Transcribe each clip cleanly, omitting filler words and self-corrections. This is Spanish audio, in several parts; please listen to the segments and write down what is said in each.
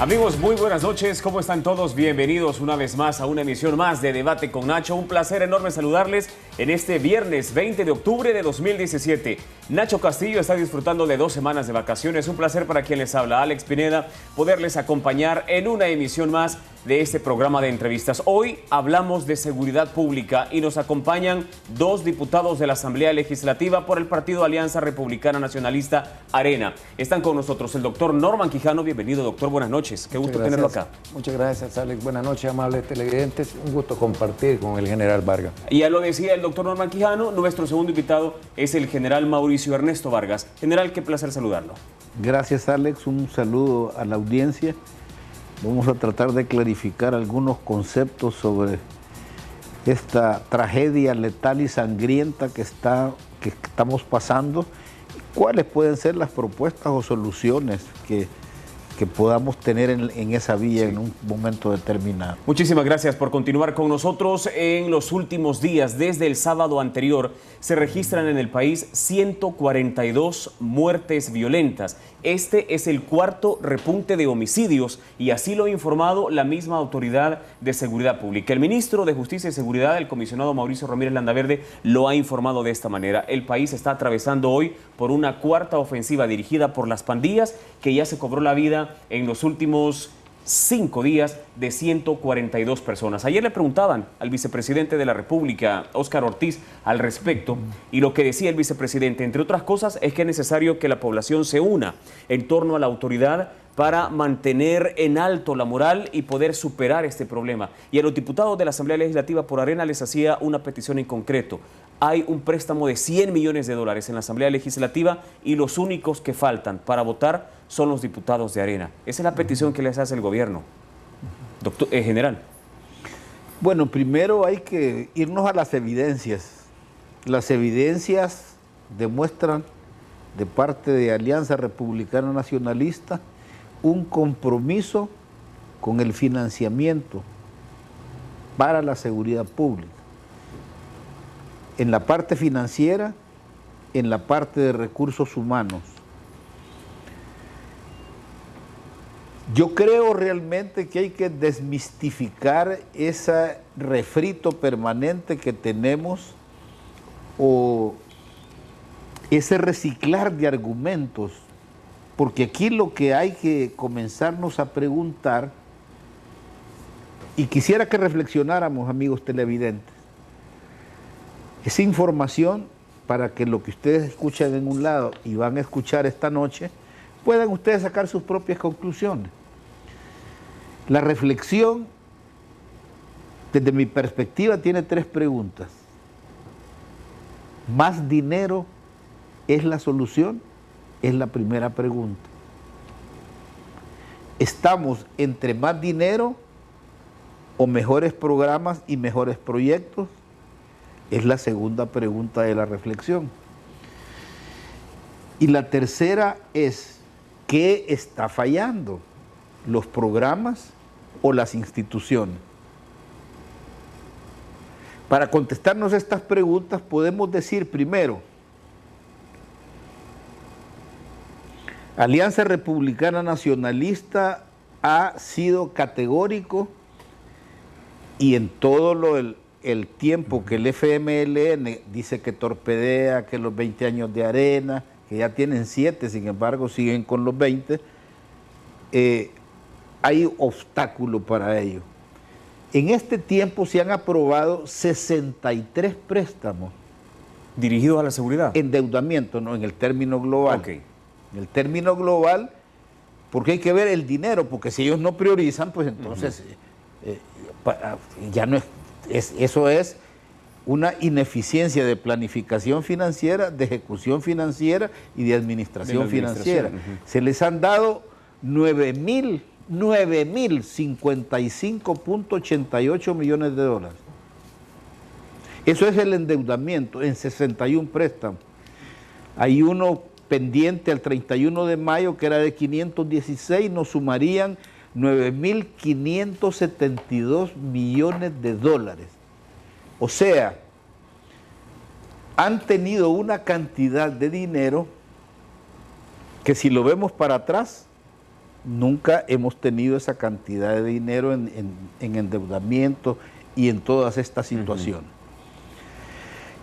Amigos, muy buenas noches, ¿cómo están todos? Bienvenidos una vez más a una emisión más de Debate con Nacho. Un placer enorme saludarles en este viernes 20 de octubre de 2017. Nacho Castillo está disfrutando de 2 semanas de vacaciones. Un placer para quien les habla, Alex Pineda, poderles acompañar en una emisión más de este programa de entrevistas. Hoy hablamos de seguridad pública y nos acompañan 2 diputados de la Asamblea Legislativa por el Partido Alianza Republicana Nacionalista Arena. Están con nosotros el doctor Norman Quijano. Bienvenido, doctor. Buenas noches. Qué gusto tenerlo acá. Muchas gracias, Alex. Buenas noches, amables televidentes. Un gusto compartir con el general Vargas. Y ya lo decía el doctor Norman Quijano, nuestro segundo invitado es el general Mauricio Ernesto Vargas. General, qué placer saludarlo. Gracias, Alex. Un saludo a la audiencia. Vamos a tratar de clarificar algunos conceptos sobre esta tragedia letal y sangrienta que estamos pasando. ¿Cuáles pueden ser las propuestas o soluciones que podamos tener en esa vía en un momento determinado? Muchísimas gracias por continuar con nosotros. En los últimos días, desde el sábado anterior, se registran en el país 142 muertes violentas. Este es el 4º repunte de homicidios y así lo ha informado la misma Autoridad de Seguridad Pública. El ministro de Justicia y Seguridad, el comisionado Mauricio Ramírez Landaverde, lo ha informado de esta manera. El país está atravesando hoy por una 4ª ofensiva dirigida por las pandillas que ya se cobró la vida en los últimos 5 días de 142 personas. Ayer le preguntaban al vicepresidente de la República, Óscar Ortiz, al respecto, y lo que decía el vicepresidente, entre otras cosas, es que es necesario que la población se una en torno a la autoridad para mantener en alto la moral y poder superar este problema. Y a los diputados de la Asamblea Legislativa por Arena les hacía una petición en concreto. Hay un préstamo de $100 millones en la Asamblea Legislativa y los únicos que faltan para votar son los diputados de Arena. Esa es la petición que les hace el gobierno. Doctor, general. Bueno, primero hay que irnos a las evidencias. Las evidencias demuestran de parte de Alianza Republicana Nacionalista un compromiso con el financiamiento para la seguridad pública. En la parte financiera, en la parte de recursos humanos. Yo creo realmente que hay que desmistificar ese refrito permanente que tenemos o ese reciclar de argumentos, porque aquí lo que hay que comenzarnos a preguntar, y quisiera que reflexionáramos, amigos televidentes, esa información para que lo que ustedes escuchan en un lado y van a escuchar esta noche, puedan ustedes sacar sus propias conclusiones. La reflexión, desde mi perspectiva, tiene 3 preguntas. ¿Más dinero es la solución? Es la primera pregunta. ¿Estamos entre más dinero o mejores programas y mejores proyectos? Es la segunda pregunta de la reflexión. Y la tercera es, ¿qué está fallando? ¿Los programas o las instituciones? Para contestarnos estas preguntas podemos decir primero, Alianza Republicana Nacionalista ha sido categórico y en todo el tiempo que el FMLN dice que torpedea, que los 20 años de Arena, que ya tienen 7, sin embargo siguen con los 20, hay obstáculo para ello. En este tiempo se han aprobado 63 préstamos. ¿Dirigidos a la seguridad? Endeudamiento, no, en el término global. Okay. En el término global, porque hay que ver el dinero, porque si ellos no priorizan, pues entonces ya no eso es una ineficiencia de planificación financiera, de ejecución financiera y de administración financiera. Se les han dado 9.055.88 millones de dólares. Eso es el endeudamiento en 61 préstamos. Hay uno pendiente al 31 de mayo que era de 516, nos sumarían 9.572 millones de dólares. O sea, han tenido una cantidad de dinero que si lo vemos para atrás, nunca hemos tenido esa cantidad de dinero en endeudamiento y en todas estas situaciones.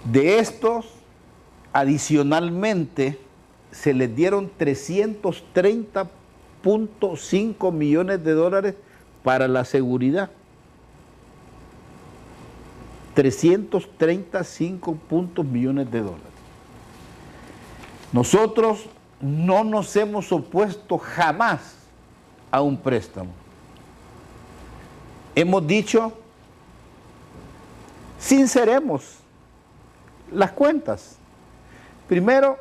De estos, adicionalmente, se les dieron 330.5 millones de dólares para la seguridad. 335 millones de dólares. Nosotros no nos hemos opuesto jamás a un préstamo. Hemos dicho, sinceremos las cuentas. Primero,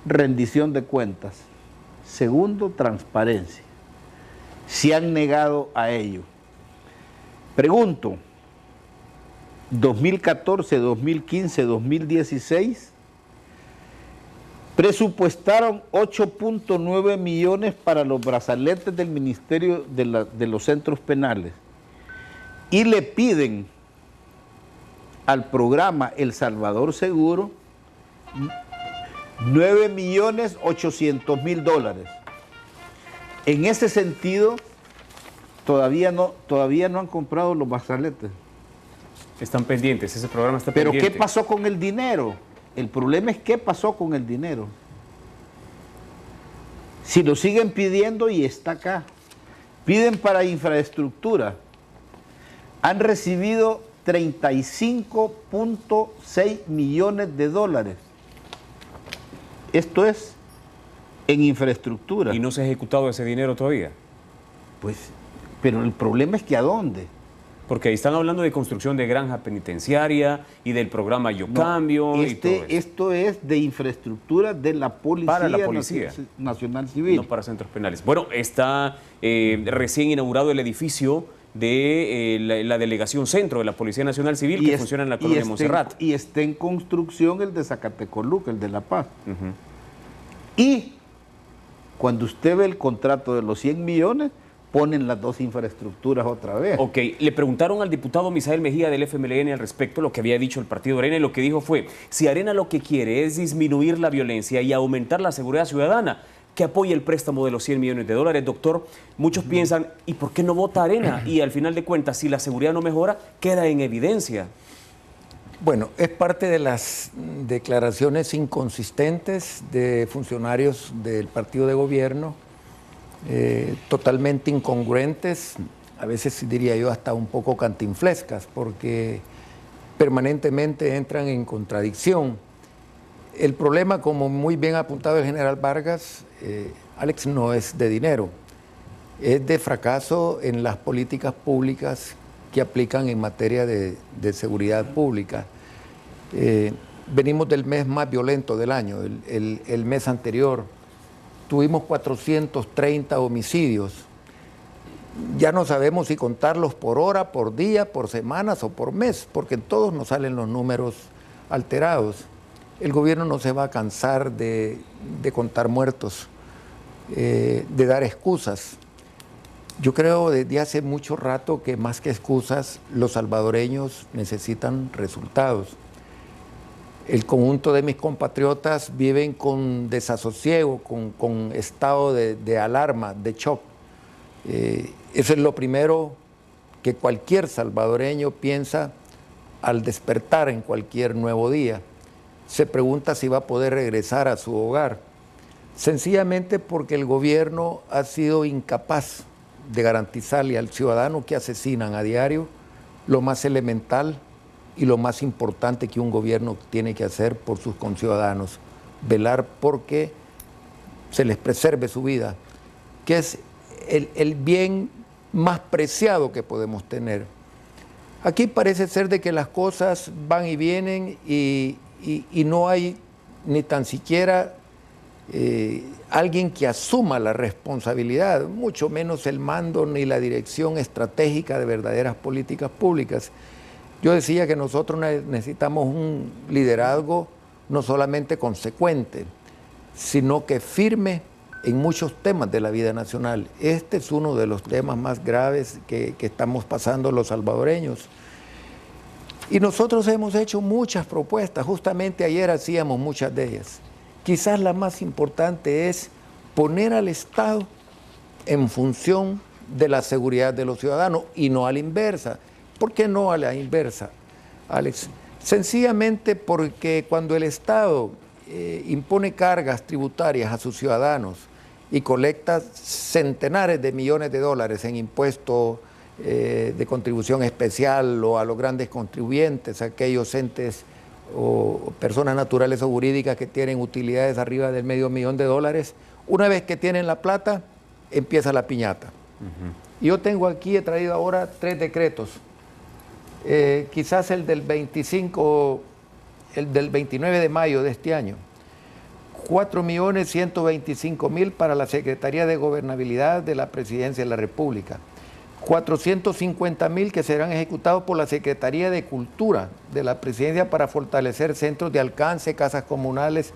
rendición de cuentas. Segundo, transparencia. Se han negado a ello. Pregunto, 2014, 2015, 2016, presupuestaron 8.9 millones para los brazaletes del Ministerio de los Centros Penales y le piden al programa El Salvador Seguro 9.800.000 dólares. En ese sentido, todavía no han comprado los brazaletes. Están pendientes, ese programa está Pero pendiente. ¿qué pasó con el dinero? El problema es qué pasó con el dinero. Si lo siguen pidiendo y está acá. Piden para infraestructura. Han recibido 35.6 millones de dólares. Esto es en infraestructura. ¿Y no se ha ejecutado ese dinero todavía? Pues, pero el problema es que ¿a dónde? Porque ahí están hablando de construcción de granja penitenciaria y del programa Yo Cambio y todo eso. Esto es de infraestructura de la Policía, Para la Policía Nacional Civil. No para centros penales. Bueno, está recién inaugurado el edificio de la Delegación Centro de la Policía Nacional Civil que funciona en la colonia Montserrat. Y está en construcción el de Zacatecoluca, el de La Paz. Y cuando usted ve el contrato de los 100 millones, ponen las dos infraestructuras otra vez. Ok, le preguntaron al diputado Misael Mejía del FMLN al respecto lo que había dicho el partido Arena y lo que dijo fue, si Arena lo que quiere es disminuir la violencia y aumentar la seguridad ciudadana, que apoye el préstamo de los 100 millones de dólares, doctor. Muchos piensan, ¿y por qué no vota Arena? Y al final de cuentas, si la seguridad no mejora, queda en evidencia. Bueno, es parte de las declaraciones inconsistentes de funcionarios del partido de gobierno, totalmente incongruentes, a veces diría yo hasta un poco cantinflescas, porque permanentemente entran en contradicción. El problema, como muy bien ha apuntado el general Vargas, Alex, no es de dinero, es de fracaso en las políticas públicas que aplican en materia de seguridad pública. Venimos del mes más violento del año, el mes anterior. Tuvimos 430 homicidios. Ya no sabemos si contarlos por hora, por día, por semanas o por mes, porque en todos nos salen los números alterados. El gobierno no se va a cansar de contar muertos, de dar excusas. Yo creo desde hace mucho rato que más que excusas, los salvadoreños necesitan resultados. El conjunto de mis compatriotas viven con desasosiego, con estado de alarma, de shock. Eso es lo primero que cualquier salvadoreño piensa al despertar en cualquier nuevo día. Se pregunta si va a poder regresar a su hogar, sencillamente porque el gobierno ha sido incapaz de garantizarle al ciudadano que asesinan a diario lo más elemental y lo más importante que un gobierno tiene que hacer por sus conciudadanos, velar porque se les preserve su vida, que es el bien más preciado que podemos tener. Aquí parece ser de que las cosas van y vienen y no hay ni tan siquiera alguien que asuma la responsabilidad, mucho menos el mando ni la dirección estratégica de verdaderas políticas públicas. Yo decía que nosotros necesitamos un liderazgo no solamente consecuente, sino que firme en muchos temas de la vida nacional. Este es uno de los temas más graves que estamos pasando los salvadoreños. Y nosotros hemos hecho muchas propuestas, justamente ayer hacíamos muchas de ellas. Quizás la más importante es poner al Estado en función de la seguridad de los ciudadanos y no a la inversa. ¿Por qué no a la inversa, Alex? Sencillamente porque cuando el Estado impone cargas tributarias a sus ciudadanos y colecta centenares de millones de dólares en impuestos de contribución especial o a los grandes contribuyentes, aquellos entes o personas naturales o jurídicas que tienen utilidades arriba del $500,000, una vez que tienen la plata, empieza la piñata. Yo tengo aquí, he traído ahora 3 decretos. Quizás el del 25, el del 29 de mayo de este año. 4.125.000 para la Secretaría de Gobernabilidad de la Presidencia de la República. 450.000 que serán ejecutados por la Secretaría de Cultura de la Presidencia para fortalecer centros de alcance, casas comunales,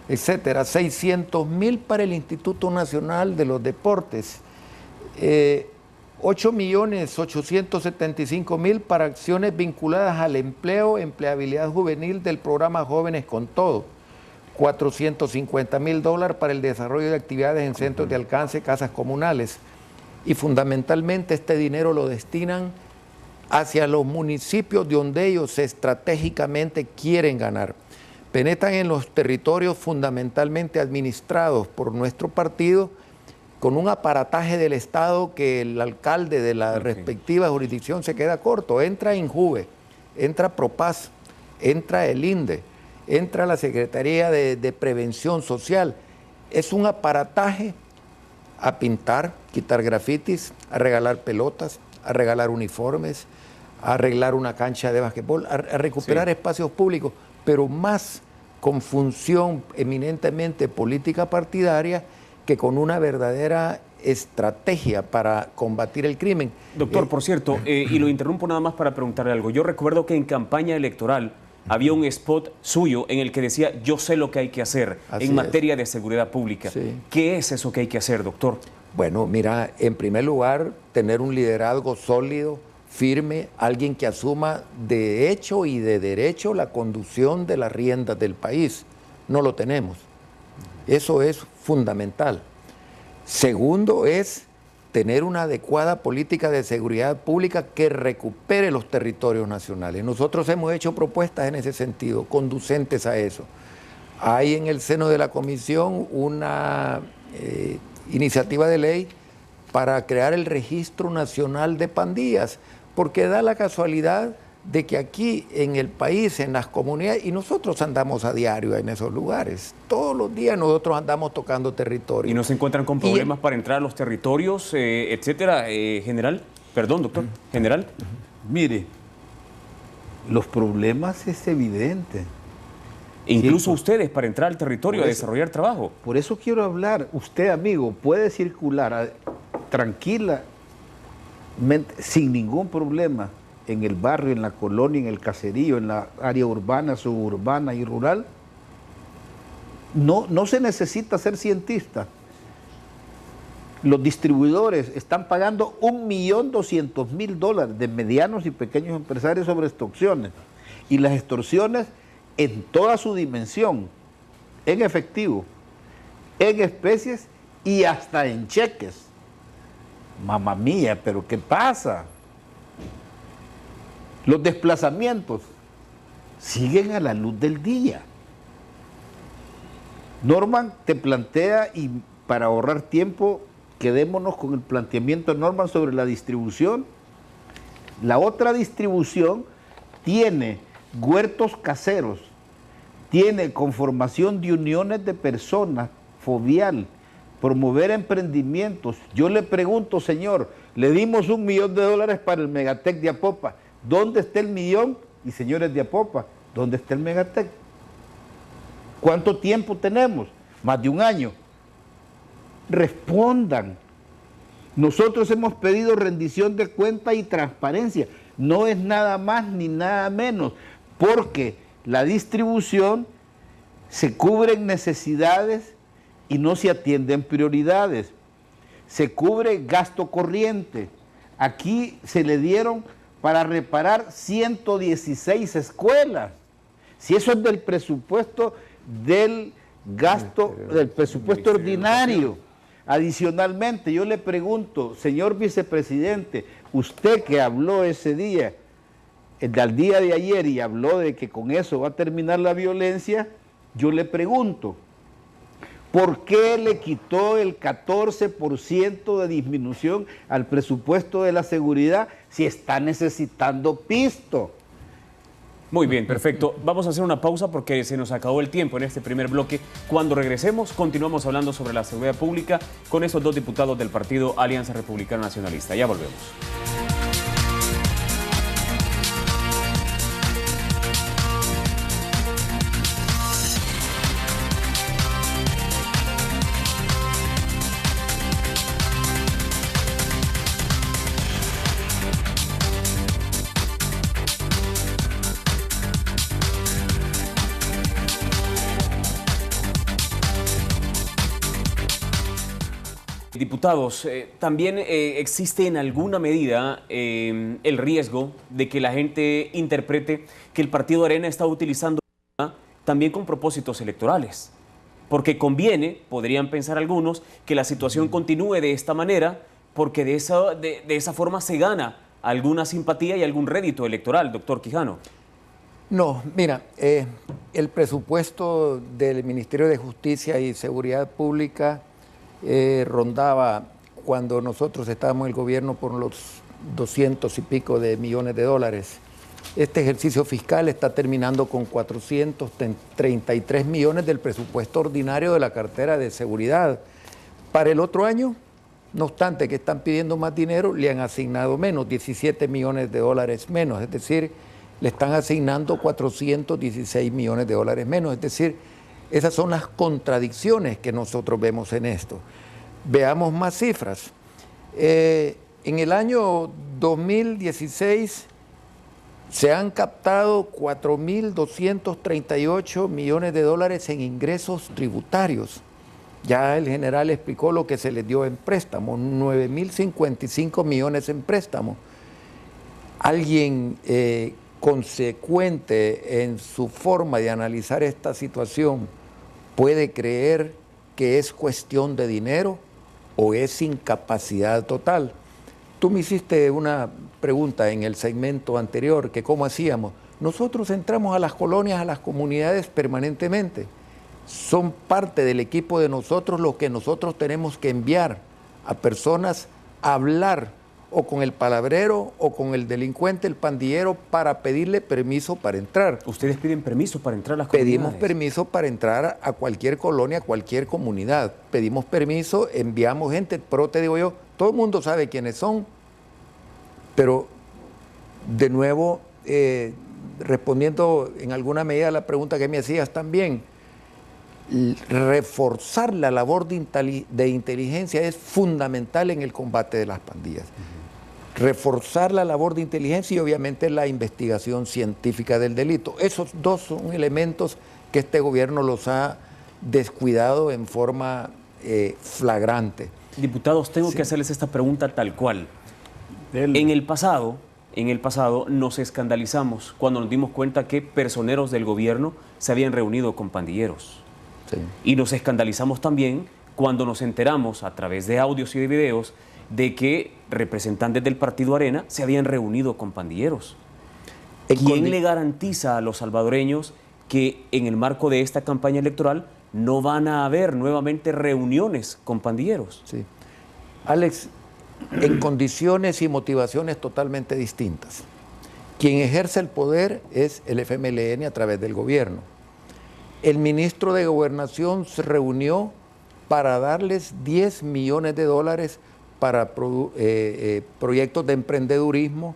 etcétera. 600.000 para el Instituto Nacional de los Deportes. 8.875.000 para acciones vinculadas al empleo, empleabilidad juvenil del programa Jóvenes con Todo. $450.000 para el desarrollo de actividades en centros de alcance, casas comunales. Y fundamentalmente este dinero lo destinan hacia los municipios de donde ellos estratégicamente quieren ganar. Penetran en los territorios fundamentalmente administrados por nuestro partido, con un aparataje del Estado que el alcalde de la respectiva jurisdicción se queda corto. Entra INJUVE, entra PROPAS, entra el INDE, entra la Secretaría de Prevención Social. Es un aparataje a pintar, quitar grafitis, a regalar pelotas, a regalar uniformes, a arreglar una cancha de basquetbol, a recuperar espacios públicos, pero más con función eminentemente política partidaria que con una verdadera estrategia para combatir el crimen. Doctor, por cierto, y lo interrumpo nada más para preguntarle algo. Yo recuerdo que en campaña electoral había un spot suyo en el que decía, yo sé lo que hay que hacer en materia de seguridad pública. Sí. ¿Qué es eso que hay que hacer, doctor? Bueno, mira, en primer lugar, tener un liderazgo sólido, firme, alguien que asuma de hecho y de derecho la conducción de las riendas del país. No lo tenemos. Eso es fundamental. Segundo es tener una adecuada política de seguridad pública que recupere los territorios nacionales. Nosotros hemos hecho propuestas en ese sentido, conducentes a eso. Hay en el seno de la comisión una iniciativa de ley para crear el Registro Nacional de Pandillas, porque da la casualidad de que aquí en el país, en las comunidades, y nosotros andamos a diario en esos lugares, todos los días nosotros andamos tocando territorio. ¿Y no se encuentran con problemas para entrar a los territorios, etcétera, general? Perdón, doctor, general. Mire, los problemas es evidente. Incluso ustedes para entrar al territorio a desarrollar trabajo. Por eso quiero hablar. Usted, amigo, puede circular tranquilamente, sin ningún problema, en el barrio, en la colonia, en el caserío, en la área urbana, suburbana y rural. No se necesita ser cientista. Los distribuidores están pagando $1.200.000 de medianos y pequeños empresarios sobre extorsiones. Y las extorsiones en toda su dimensión, en efectivo, en especies y hasta en cheques. Mamma mía, pero ¿qué pasa? Los desplazamientos siguen a la luz del día. Norman te plantea, y para ahorrar tiempo, quedémonos con el planteamiento de Norman sobre la distribución. La otra distribución tiene huertos caseros, tiene conformación de uniones de personas, fovial, promover emprendimientos. Yo le pregunto, señor, le dimos $1 millón para el Megatec de Apopa. ¿Dónde está el millón? Y señores de Apopa, ¿dónde está el Megatec? ¿Cuánto tiempo tenemos? Más de un año. Respondan. Nosotros hemos pedido rendición de cuenta y transparencia. No es nada más ni nada menos, porque la distribución se cubren necesidades y no se atienden prioridades. Se cubre gasto corriente. Aquí se le dieron para reparar 116 escuelas. Si eso es del presupuesto del gasto del presupuesto ordinario. Adicionalmente, yo le pregunto, señor vicepresidente, usted que habló ese día, del día de ayer, y habló de que con eso va a terminar la violencia, yo le pregunto, ¿por qué le quitó el 14% de disminución al presupuesto de la seguridad si está necesitando pisto? Muy bien, perfecto. Vamos a hacer una pausa porque se nos acabó el tiempo en este primer bloque. Cuando regresemos, continuamos hablando sobre la seguridad pública con estos dos diputados del partido Alianza Republicana Nacionalista. Ya volvemos. Diputados, también existe en alguna medida el riesgo de que la gente interprete que el Partido Arena está utilizando también con propósitos electorales. Porque conviene, podrían pensar algunos, que la situación continúe de esta manera, porque de esa forma se gana alguna simpatía y algún rédito electoral, doctor Quijano. No, mira, el presupuesto del Ministerio de Justicia y Seguridad Pública rondaba, cuando nosotros estábamos en el gobierno, por los 200 y pico de millones de dólares. Este ejercicio fiscal está terminando con 433 millones del presupuesto ordinario de la cartera de seguridad. Para el otro año, no obstante que están pidiendo más dinero, le han asignado menos, 17 millones de dólares menos, es decir, le están asignando 416 millones de dólares menos, es decir, esas son las contradicciones que nosotros vemos en esto. Veamos más cifras. En el año 2016 se han captado 4.238 millones de dólares en ingresos tributarios. Ya el general explicó lo que se les dio en préstamo, 9.055 millones en préstamo. Alguien consecuente en su forma de analizar esta situación puede creer que es cuestión de dinero o es incapacidad total. Tú me hiciste una pregunta en el segmento anterior, que cómo hacíamos. Nosotros entramos a las colonias, a las comunidades permanentemente. Son parte del equipo de nosotros lo que nosotros tenemos que enviar a personas a hablar o con el palabrero o con el delincuente, el pandillero, para pedirle permiso para entrar. ¿Ustedes piden permiso para entrar a las comunidades? Pedimos permiso para entrar a cualquier colonia, a cualquier comunidad. Pedimos permiso, enviamos gente, pero te digo yo, todo el mundo sabe quiénes son, pero de nuevo, respondiendo en alguna medida a la pregunta que me hacías también, reforzar la labor de inteligencia es fundamental en el combate de las pandillas. Reforzar la labor de inteligencia y obviamente la investigación científica del delito. Esos dos son elementos que este gobierno los ha descuidado en forma flagrante. Diputados, tengo que hacerles esta pregunta tal cual. En el pasado nos escandalizamos cuando nos dimos cuenta que personeros del gobierno se habían reunido con pandilleros. Sí. Y nos escandalizamos también cuando nos enteramos a través de audios y de videos de que representantes del Partido Arena se habían reunido con pandilleros. ¿Quién le garantiza a los salvadoreños que en el marco de esta campaña electoral no van a haber nuevamente reuniones con pandilleros? Sí. Alex, en condiciones y motivaciones totalmente distintas. Quien ejerce el poder es el FMLN a través del gobierno. El ministro de Gobernación se reunió para darles 10 millones de dólares para proyectos de emprendedurismo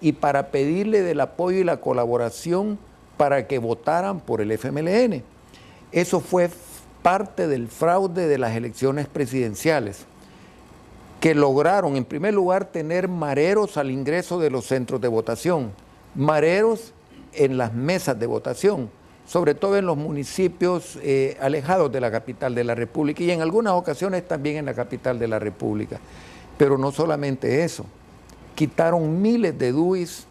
y para pedirle del apoyo y la colaboración para que votaran por el FMLN. Eso fue parte del fraude de las elecciones presidenciales, que lograron, en primer lugar, tener mareros al ingreso de los centros de votación, mareros en las mesas de votación, sobre todo en los municipios alejados de la capital de la República y en algunas ocasiones también en la capital de la República. Pero no solamente eso, quitaron miles de DUIs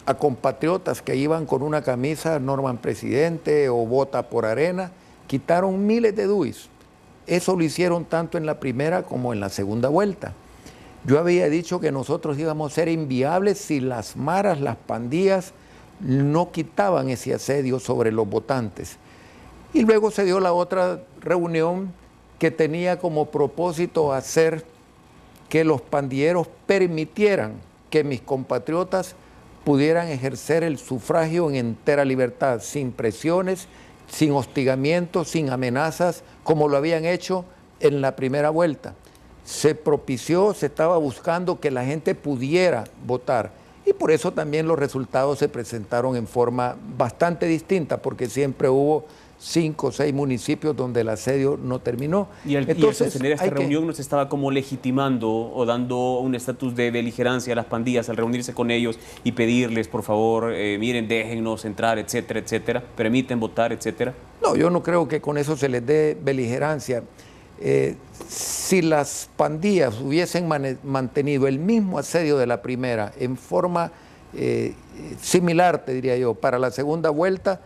a compatriotas que iban con una camisa Norman Presidente o Vota por Arena quitaron miles de DUIs. Eso lo hicieron tanto en la primera como en la segunda vuelta. Yo había dicho que nosotros íbamos a ser inviables si las maras, las pandillas, no quitaban ese asedio sobre los votantes. Y luego se dio la otra reunión que tenía como propósito hacer que los pandilleros permitieran que mis compatriotas pudieran ejercer el sufragio en entera libertad, sin presiones, sin hostigamientos, sin amenazas, como lo habían hecho en la primera vuelta. Se propició, se estaba buscando que la gente pudiera votar. Y por eso también los resultados se presentaron en forma bastante distinta, porque siempre hubo 5 o 6 municipios donde el asedio no terminó. Y al sostener esta reunión nos estaba como legitimando o dando un estatus de beligerancia a las pandillas al reunirse con ellos y pedirles, por favor, miren, déjennos entrar, etcétera, etcétera, permiten votar, etcétera. No, yo no creo que con eso se les dé beligerancia. Si las pandillas hubiesen mantenido el mismo asedio de la primera en forma similar, te diría yo, para la segunda vuelta,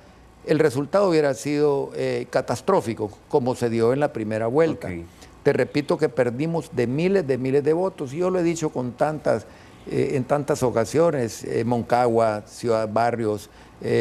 el resultado hubiera sido catastrófico, como se dio en la primera vuelta. Okay. Te repito que perdimos de miles de votos. Yo lo he dicho en tantas ocasiones. Moncagua, Ciudad Barrios,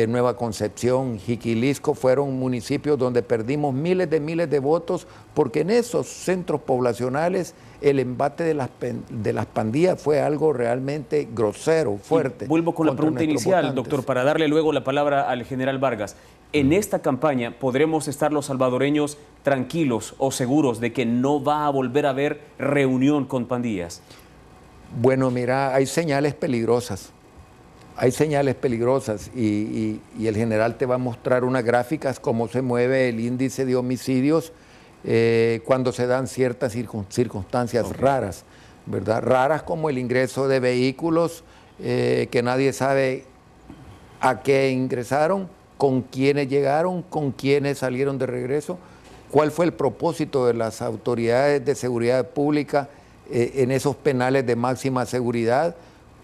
Nueva Concepción, Jiquilisco fueron municipios donde perdimos miles de votos, porque en esos centros poblacionales el embate de las pandillas fue algo realmente grosero, fuerte. Y vuelvo con la pregunta inicial, votantes. Doctor, para darle luego la palabra al general Vargas. En esta campaña, ¿podremos estar los salvadoreños tranquilos o seguros de que no va a volver a haber reunión con pandillas? Bueno, mira, hay señales peligrosas. Hay señales peligrosas y el general te va a mostrar unas gráficas cómo se mueve el índice de homicidios cuando se dan ciertas circunstancias raras, ¿verdad? Raras como el ingreso de vehículos que nadie sabe a qué ingresaron, con quiénes llegaron, con quiénes salieron de regreso, cuál fue el propósito de las autoridades de seguridad pública en esos penales de máxima seguridad.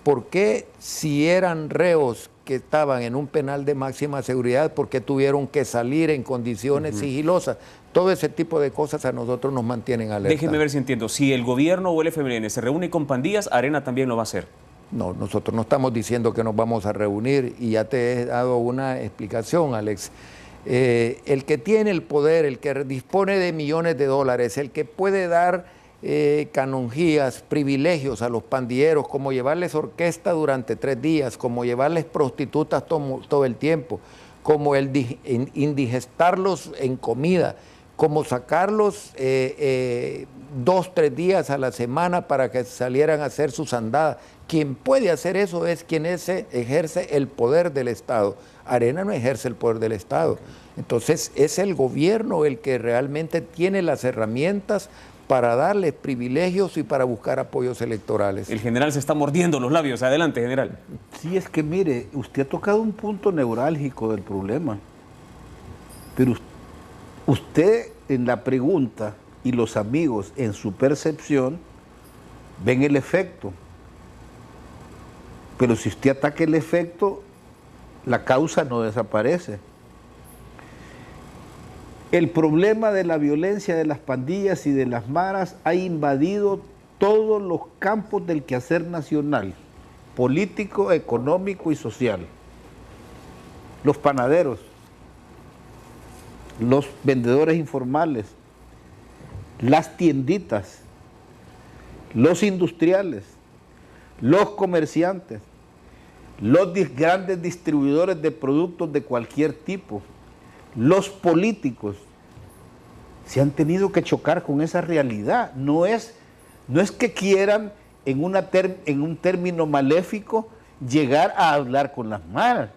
¿Por qué si eran reos que estaban en un penal de máxima seguridad, por qué tuvieron que salir en condiciones sigilosas? Todo ese tipo de cosas a nosotros nos mantienen alerta. Déjeme ver si entiendo. Si el gobierno o el FMLN se reúne con pandillas, Arena también lo va a hacer. No, nosotros no estamos diciendo que nos vamos a reunir y ya te he dado una explicación, Alex. El que tiene el poder, el que dispone de millones de dólares, el que puede dar canonjías, privilegios a los pandilleros, como llevarles orquesta durante 3 días, como llevarles prostitutas todo el tiempo, como el indigestarlos en comida, como sacarlos 2 o 3 días a la semana para que salieran a hacer sus andadas. Quien puede hacer eso es quien ejerce el poder del Estado. Arena no ejerce el poder del Estado. Entonces es el gobierno el que realmente tiene las herramientas para darles privilegios y para buscar apoyos electorales. El general se está mordiendo los labios. Adelante, general. Sí, es que mire, usted ha tocado un punto neurálgico del problema. Pero usted en la pregunta y los amigos en su percepción ven el efecto. Pero si usted ataca el efecto, la causa no desaparece. El problema de la violencia de las pandillas y de las maras ha invadido todos los campos del quehacer nacional, político, económico y social. Los panaderos, los vendedores informales, las tienditas, los industriales, los comerciantes, los grandes distribuidores de productos de cualquier tipo, los políticos, se han tenido que chocar con esa realidad. No es que quieran en un término maléfico llegar a hablar con las maras,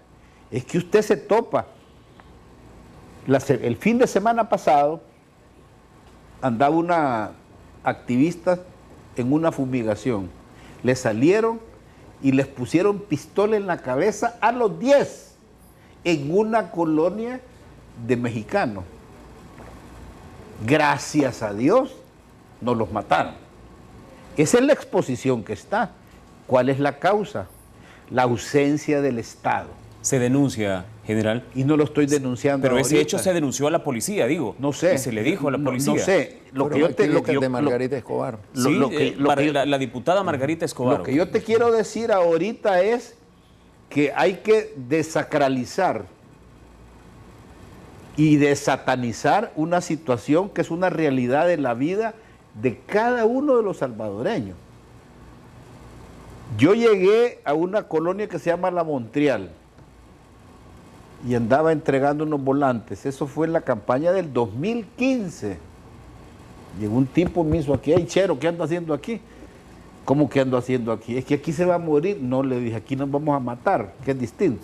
es que usted se topa. El fin de semana pasado andaba una activista en una fumigación. Le salieron y les pusieron pistola en la cabeza a los 10 en una colonia de mexicanos. Gracias a Dios no los mataron. Esa es la exposición que está. ¿Cuál es la causa? La ausencia del Estado. se denuncia, general. Y no lo estoy denunciando. Pero ese ahorita. hecho se denunció a la policía, digo. No sé. Y se le dijo a la policía. No sé. De Margarita Escobar. La diputada Margarita Escobar. Lo que yo te quiero decir ahorita es que hay que desacralizar y desatanizar una situación que es una realidad de la vida de cada uno de los salvadoreños. Yo llegué a una colonia que se llama La Montreal y andaba entregando unos volantes. Eso fue en la campaña del 2015. Llegó un tipo, me hizo aquí, hey Chero, ¿qué ando haciendo aquí? ¿Cómo que ando haciendo aquí? Es que aquí se va a morir. No, le dije, aquí nos vamos a matar, que es distinto.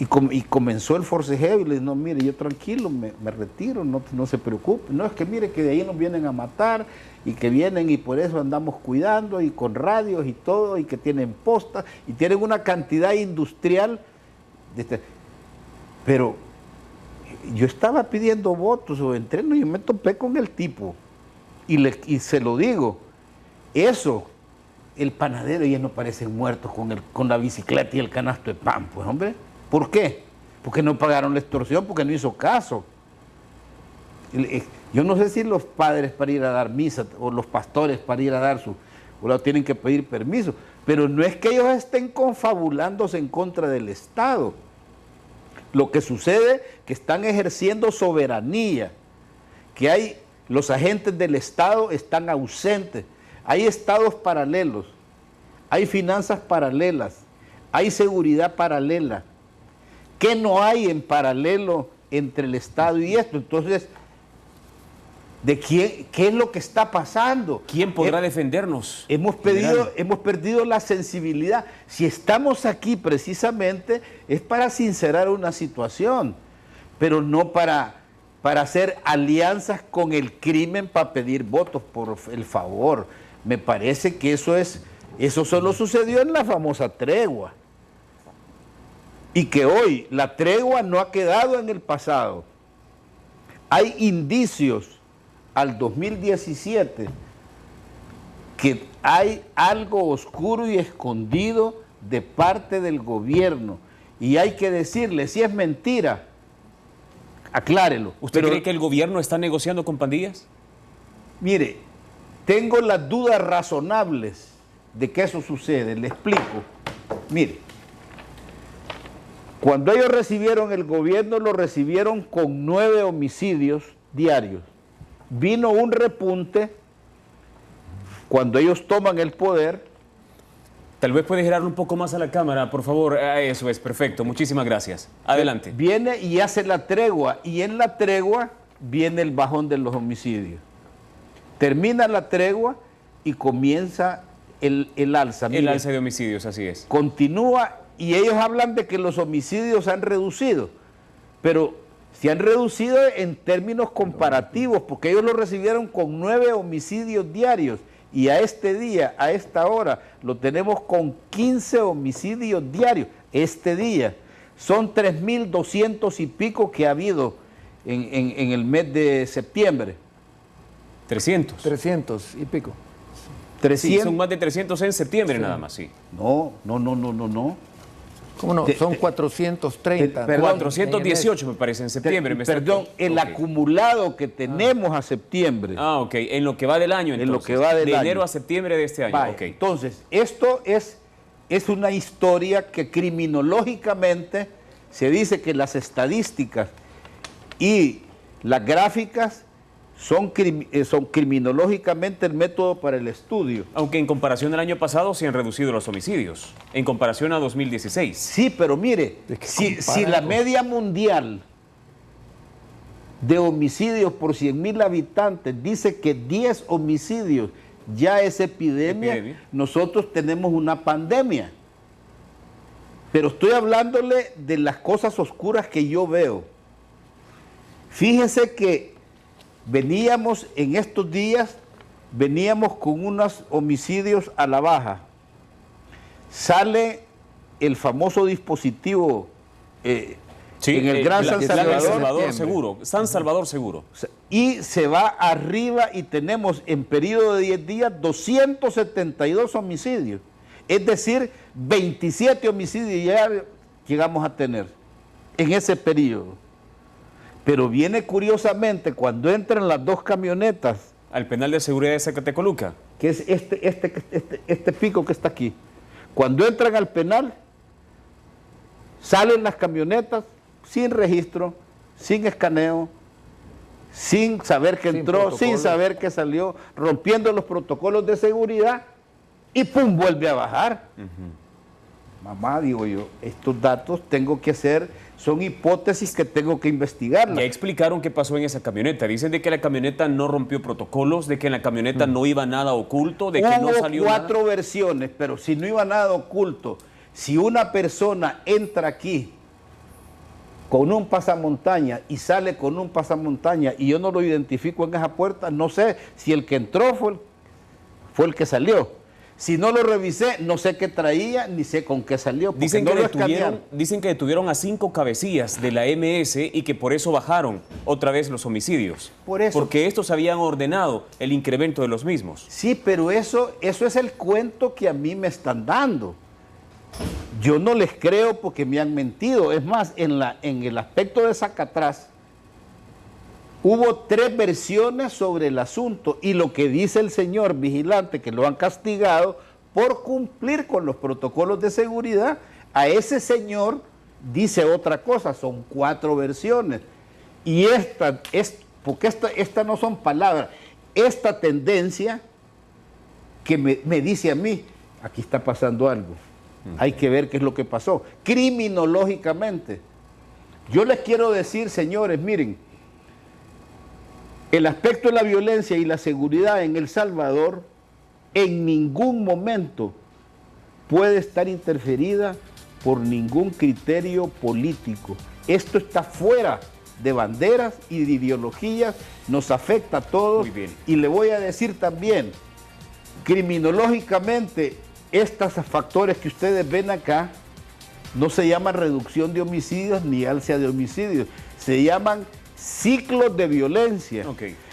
Y comenzó el forcejeo y le dije, no, mire, yo tranquilo, me retiro, no se preocupe. No, es que mire que de ahí nos vienen a matar y que vienen y por eso andamos cuidando y con radios y todo y que tienen postas y tienen una cantidad industrial. Pero yo estaba pidiendo votos o entreno y yo me topé con el tipo y se lo digo, eso, el panadero y ellos no parecen muertos con la bicicleta y el canasto de pan, pues hombre. ¿Por qué? Porque no pagaron la extorsión, porque no hizo caso. Yo no sé si los padres para ir a dar misa o los pastores para ir a dar o tienen que pedir permiso, pero no es que ellos estén confabulándose en contra del Estado. Lo que sucede es que están ejerciendo soberanía, que hay los agentes del Estado están ausentes, hay estados paralelos, hay finanzas paralelas, hay seguridad paralela. ¿Qué no hay en paralelo entre el Estado y esto? Entonces, ¿qué es lo que está pasando? ¿Quién podrá defendernos? Hemos perdido la sensibilidad. Si estamos aquí precisamente es para sincerar una situación, pero no para hacer alianzas con el crimen para pedir votos por el favor. Me parece que eso solo sucedió en la famosa tregua. Y que hoy la tregua no ha quedado en el pasado. Hay indicios al 2017 que hay algo oscuro y escondido de parte del gobierno. Y hay que decirle, si es mentira, aclárelo. ¿Usted cree que el gobierno está negociando con pandillas? Mire, tengo las dudas razonables de que eso sucede. Le explico. Mire. Cuando ellos recibieron el gobierno, lo recibieron con 9 homicidios diarios. Vino un repunte cuando ellos toman el poder. Tal vez puede girarlo un poco más a la cámara, por favor. Eso es, perfecto. Muchísimas gracias. Adelante. Viene y hace la tregua, y en la tregua viene el bajón de los homicidios. Termina la tregua y comienza el alza. El alza de homicidios, así es. Continúa. Y ellos hablan de que los homicidios han reducido, pero se han reducido en términos comparativos, porque ellos lo recibieron con 9 homicidios diarios, y a este día, a esta hora, lo tenemos con 15 homicidios diarios. Este día son 3.200 y pico que ha habido en el mes de septiembre. 300. 300 y pico. 300. Sí, son más de 300 en septiembre nada más, sí. No. ¿Cómo no? Son 430. Perdón, 418 me parece en septiembre. Perdón, el acumulado que tenemos a septiembre. Ok. En lo que va del año, entonces. En lo que va del año. De enero a septiembre de este año. Vale. Okay. Entonces, esto es una historia que criminológicamente se dice que las estadísticas y las gráficas son criminológicamente el método para el estudio. Aunque en comparación al año pasado se han reducido los homicidios, en comparación a 2016. Sí, pero mire, si la media mundial de homicidios por 100.000 habitantes dice que 10 homicidios ya es epidemia, nosotros tenemos una pandemia. Pero estoy hablándole de las cosas oscuras que yo veo. Fíjese que veníamos en estos días, con unos homicidios a la baja. Sale el famoso dispositivo en el Gran San Salvador. San Salvador Seguro. Y se va arriba y tenemos en periodo de 10 días 272 homicidios. Es decir, 27 homicidios ya llegamos a tener en ese periodo. Pero viene curiosamente cuando entran las dos camionetas. Al penal de seguridad de Zacatecoluca. Que es este pico que está aquí. Cuando entran al penal, salen las camionetas sin registro, sin escaneo, sin saber que entró, sin saber que salió, rompiendo los protocolos de seguridad y ¡pum! Vuelve a bajar. Mamá, digo yo, estos datos tengo que hacer, son hipótesis que tengo que investigar. Ya explicaron qué pasó en esa camioneta. Dicen de que la camioneta no rompió protocolos, de que en la camioneta no iba nada oculto, de que no salió nada. Hubo 4 versiones, pero si no iba nada oculto, si una persona entra aquí con un pasamontaña y sale con un pasamontaña y yo no lo identifico en esa puerta, no sé si el que entró fue el que salió. Si no lo revisé, no sé qué traía, ni sé con qué salió. Dicen que detuvieron a 5 cabecillas de la MS y que por eso bajaron otra vez los homicidios. Por eso. Porque estos habían ordenado el incremento de los mismos. Sí, pero eso es el cuento que a mí me están dando. Yo no les creo porque me han mentido. Es más, en el aspecto de Zacatrás, hubo 3 versiones sobre el asunto y lo que dice el señor vigilante, que lo han castigado por cumplir con los protocolos de seguridad, a ese señor dice otra cosa, son 4 versiones. Y porque esta no son palabras, esta tendencia que me dice a mí, aquí está pasando algo, hay que ver qué es lo que pasó, criminológicamente. Yo les quiero decir, señores, miren, el aspecto de la violencia y la seguridad en El Salvador en ningún momento puede estar interferida por ningún criterio político. Esto está fuera de banderas y de ideologías, nos afecta a todos. Muy bien. Y le voy a decir también, criminológicamente, estos factores que ustedes ven acá no se llaman reducción de homicidios ni alza de homicidios, se llaman ciclos de violencia.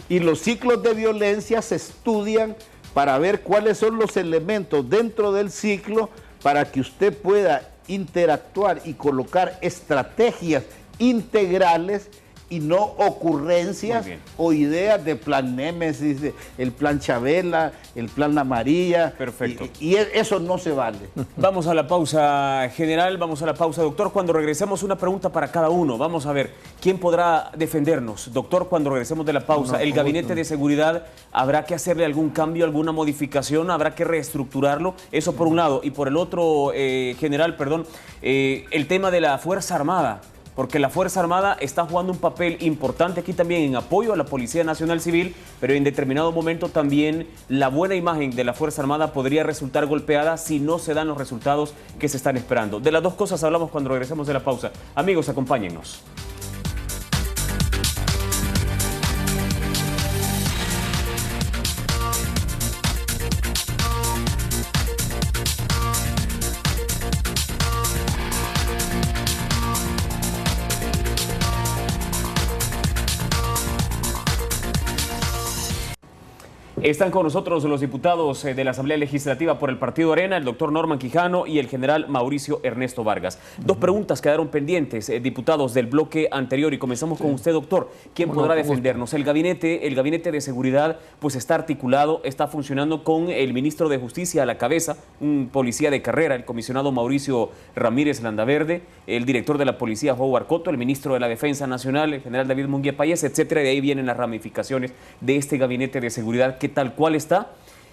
Y los ciclos de violencia se estudian para ver cuáles son los elementos dentro del ciclo para que usted pueda interactuar y colocar estrategias integrales y no ocurrencias o ideas de plan Némesis, el plan Chabela, el plan Amarilla. Perfecto. Y eso no se vale. Vamos a la pausa, general, vamos a la pausa, doctor. Cuando regresemos, una pregunta para cada uno. Vamos a ver, ¿quién podrá defendernos? Doctor, cuando regresemos de la pausa, ¿el gabinete de seguridad habrá que hacerle algún cambio, alguna modificación? ¿Habrá que reestructurarlo? Eso por un lado. Y por el otro, general, perdón, el tema de la Fuerza Armada. Porque la Fuerza Armada está jugando un papel importante aquí también en apoyo a la Policía Nacional Civil, pero en determinado momento también la buena imagen de la Fuerza Armada podría resultar golpeada si no se dan los resultados que se están esperando. De las dos cosas hablamos cuando regresemos de la pausa. Amigos, acompáñennos. Están con nosotros los diputados de la Asamblea Legislativa por el Partido Arena, el doctor Norman Quijano y el general Mauricio Ernesto Vargas. Dos preguntas quedaron pendientes, diputados del bloque anterior, y comenzamos con usted, doctor. ¿Quién podrá defendernos? El gabinete de seguridad pues está articulado, está funcionando con el ministro de Justicia a la cabeza, un policía de carrera, el comisionado Mauricio Ramírez Landaverde, el director de la policía, Howard Cotto, el ministro de la Defensa Nacional, el general David Munguía Payés, etcétera. De ahí vienen las ramificaciones de este gabinete de seguridad que tal cual está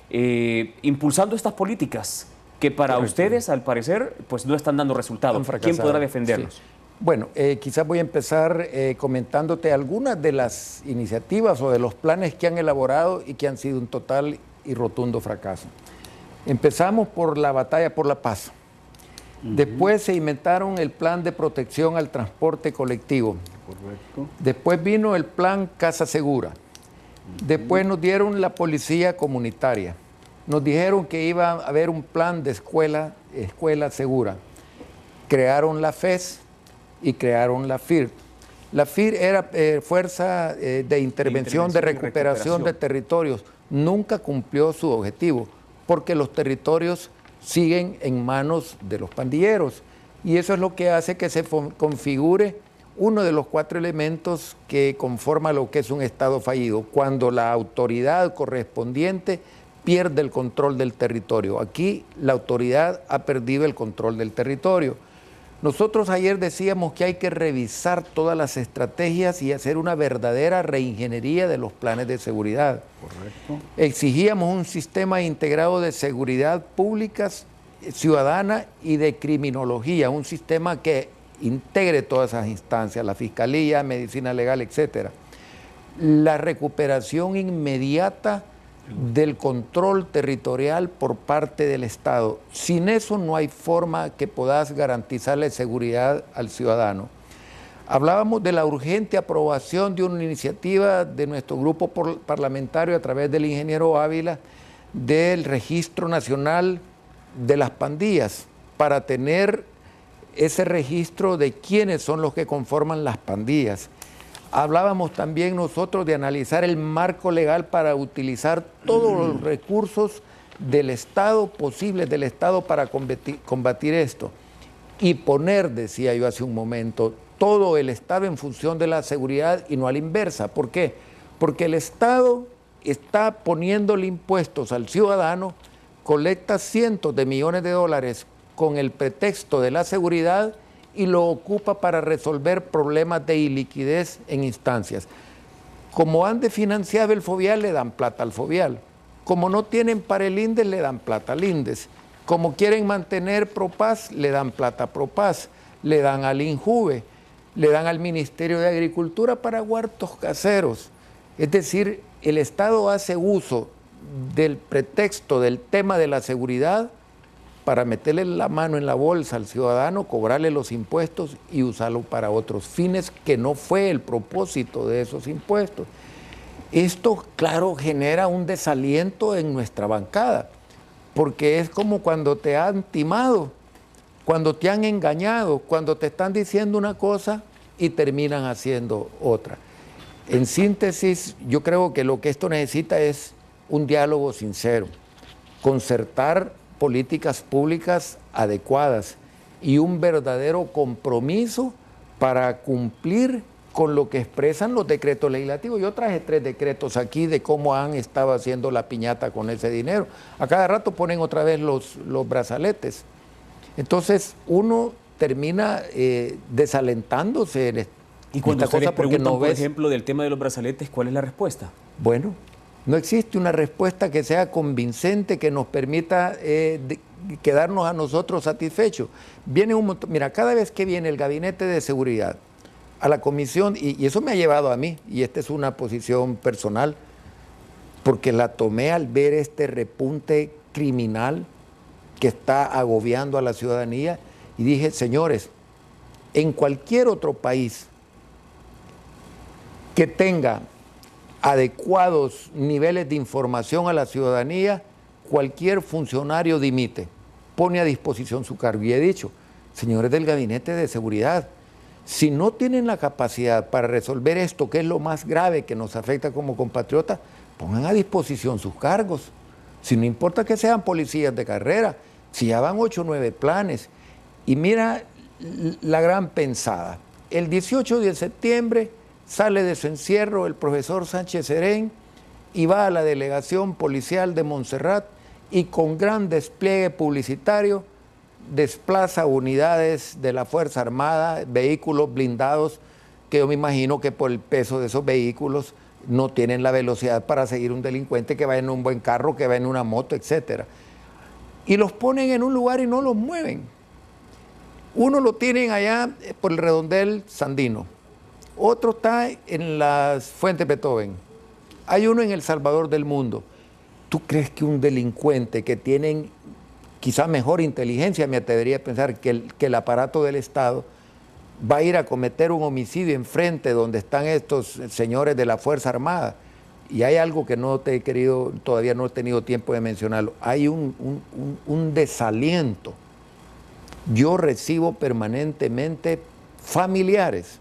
impulsando estas políticas que para ustedes, al parecer, pues no están dando resultados. ¿Quién podrá defendernos? Sí. Bueno, quizás voy a empezar comentándote algunas de las iniciativas o de los planes que han elaborado y que han sido un total y rotundo fracaso. Empezamos por la batalla por la paz. Después se inventaron el plan de protección al transporte colectivo. Correcto. Después vino el plan Casa Segura. Después nos dieron la policía comunitaria. Nos dijeron que iba a haber un plan de escuela segura. Crearon la FES y crearon la FIR. La FIR era Fuerza de Intervención de Recuperación de Territorios. Nunca cumplió su objetivo porque los territorios siguen en manos de los pandilleros. Y eso es lo que hace que se configure uno de los 4 elementos que conforma lo que es un Estado fallido, cuando la autoridad correspondiente pierde el control del territorio. Aquí la autoridad ha perdido el control del territorio. Nosotros ayer decíamos que hay que revisar todas las estrategias y hacer una verdadera reingeniería de los planes de seguridad. Correcto. Exigíamos un sistema integrado de seguridad pública, ciudadana y de criminología, un sistema que integre todas esas instancias, la Fiscalía, Medicina Legal, etc. La recuperación inmediata del control territorial por parte del Estado. Sin eso no hay forma que puedas garantizarle seguridad al ciudadano. Hablábamos de la urgente aprobación de una iniciativa de nuestro grupo parlamentario a través del ingeniero Ávila del Registro Nacional de las Pandillas para tener ese registro de quiénes son los que conforman las pandillas. Hablábamos también nosotros de analizar el marco legal para utilizar todos los recursos del Estado, posibles del Estado para combatir esto. Y poner, decía yo hace un momento, todo el Estado en función de la seguridad y no a la inversa. ¿Por qué? Porque el Estado está poniéndole impuestos al ciudadano, colecta cientos de millones de dólares con el pretexto de la seguridad y lo ocupa para resolver problemas de iliquidez en instancias. Como han de financiado el Fovial, le dan plata al Fovial. Como no tienen para el INDES, le dan plata al INDES. Como quieren mantener Propaz, le dan plata a Propaz. Le dan al INJUVE, le dan al Ministerio de Agricultura para huertos caseros. Es decir, el Estado hace uso del pretexto del tema de la seguridad para meterle la mano en la bolsa al ciudadano, cobrarle los impuestos y usarlo para otros fines que no fue el propósito de esos impuestos. Esto, claro, genera un desaliento en nuestra bancada, porque es como cuando te han timado, cuando te han engañado, cuando te están diciendo una cosa y terminan haciendo otra. En síntesis, yo creo que lo que esto necesita es un diálogo sincero, concertar políticas públicas adecuadas y un verdadero compromiso para cumplir con lo que expresan los decretos legislativos. Yo traje 3 decretos aquí de cómo han estado haciendo la piñata con ese dinero. A cada rato ponen otra vez los brazaletes. Entonces uno termina desalentándose en y cuando esta ustedes cosa porque preguntan, no por ves. ejemplo, del tema de los brazaletes, ¿cuál es la respuesta? Bueno, no existe una respuesta que sea convincente, que nos permita quedarnos a nosotros satisfechos. Viene un montón, mira, cada vez que viene el Gabinete de Seguridad a la comisión, y eso me ha llevado a mí, y esta es una posición personal, porque la tomé al ver este repunte criminal que está agobiando a la ciudadanía, y dije, señores, en cualquier otro país que tenga adecuados niveles de información a la ciudadanía, cualquier funcionario dimite, pone a disposición su cargo. Y he dicho, señores del Gabinete de Seguridad, si no tienen la capacidad para resolver esto, que es lo más grave que nos afecta como compatriotas, pongan a disposición sus cargos. Si no importa que sean policías de carrera, si ya van 8 o 9 planes. Y mira la gran pensada. El 18 de septiembre sale de su encierro el profesor Sánchez Serén y va a la delegación policial de Montserrat y con gran despliegue publicitario desplaza unidades de la Fuerza Armada, vehículos blindados, que yo me imagino que por el peso de esos vehículos no tienen la velocidad para seguir un delincuente que va en un buen carro, que va en una moto, etc. Y los ponen en un lugar y no los mueven. Uno lo tienen allá por el redondel Sandino, otro está en las Fuentes Beethoven, hay uno en El Salvador del Mundo. ¿Tú crees que un delincuente que tienen quizá mejor inteligencia, me atrevería a pensar, que el aparato del Estado, va a ir a cometer un homicidio enfrente donde están estos señores de la Fuerza Armada? Y hay algo que no te he querido, todavía no he tenido tiempo de mencionarlo, hay un desaliento. Yo recibo permanentemente familiares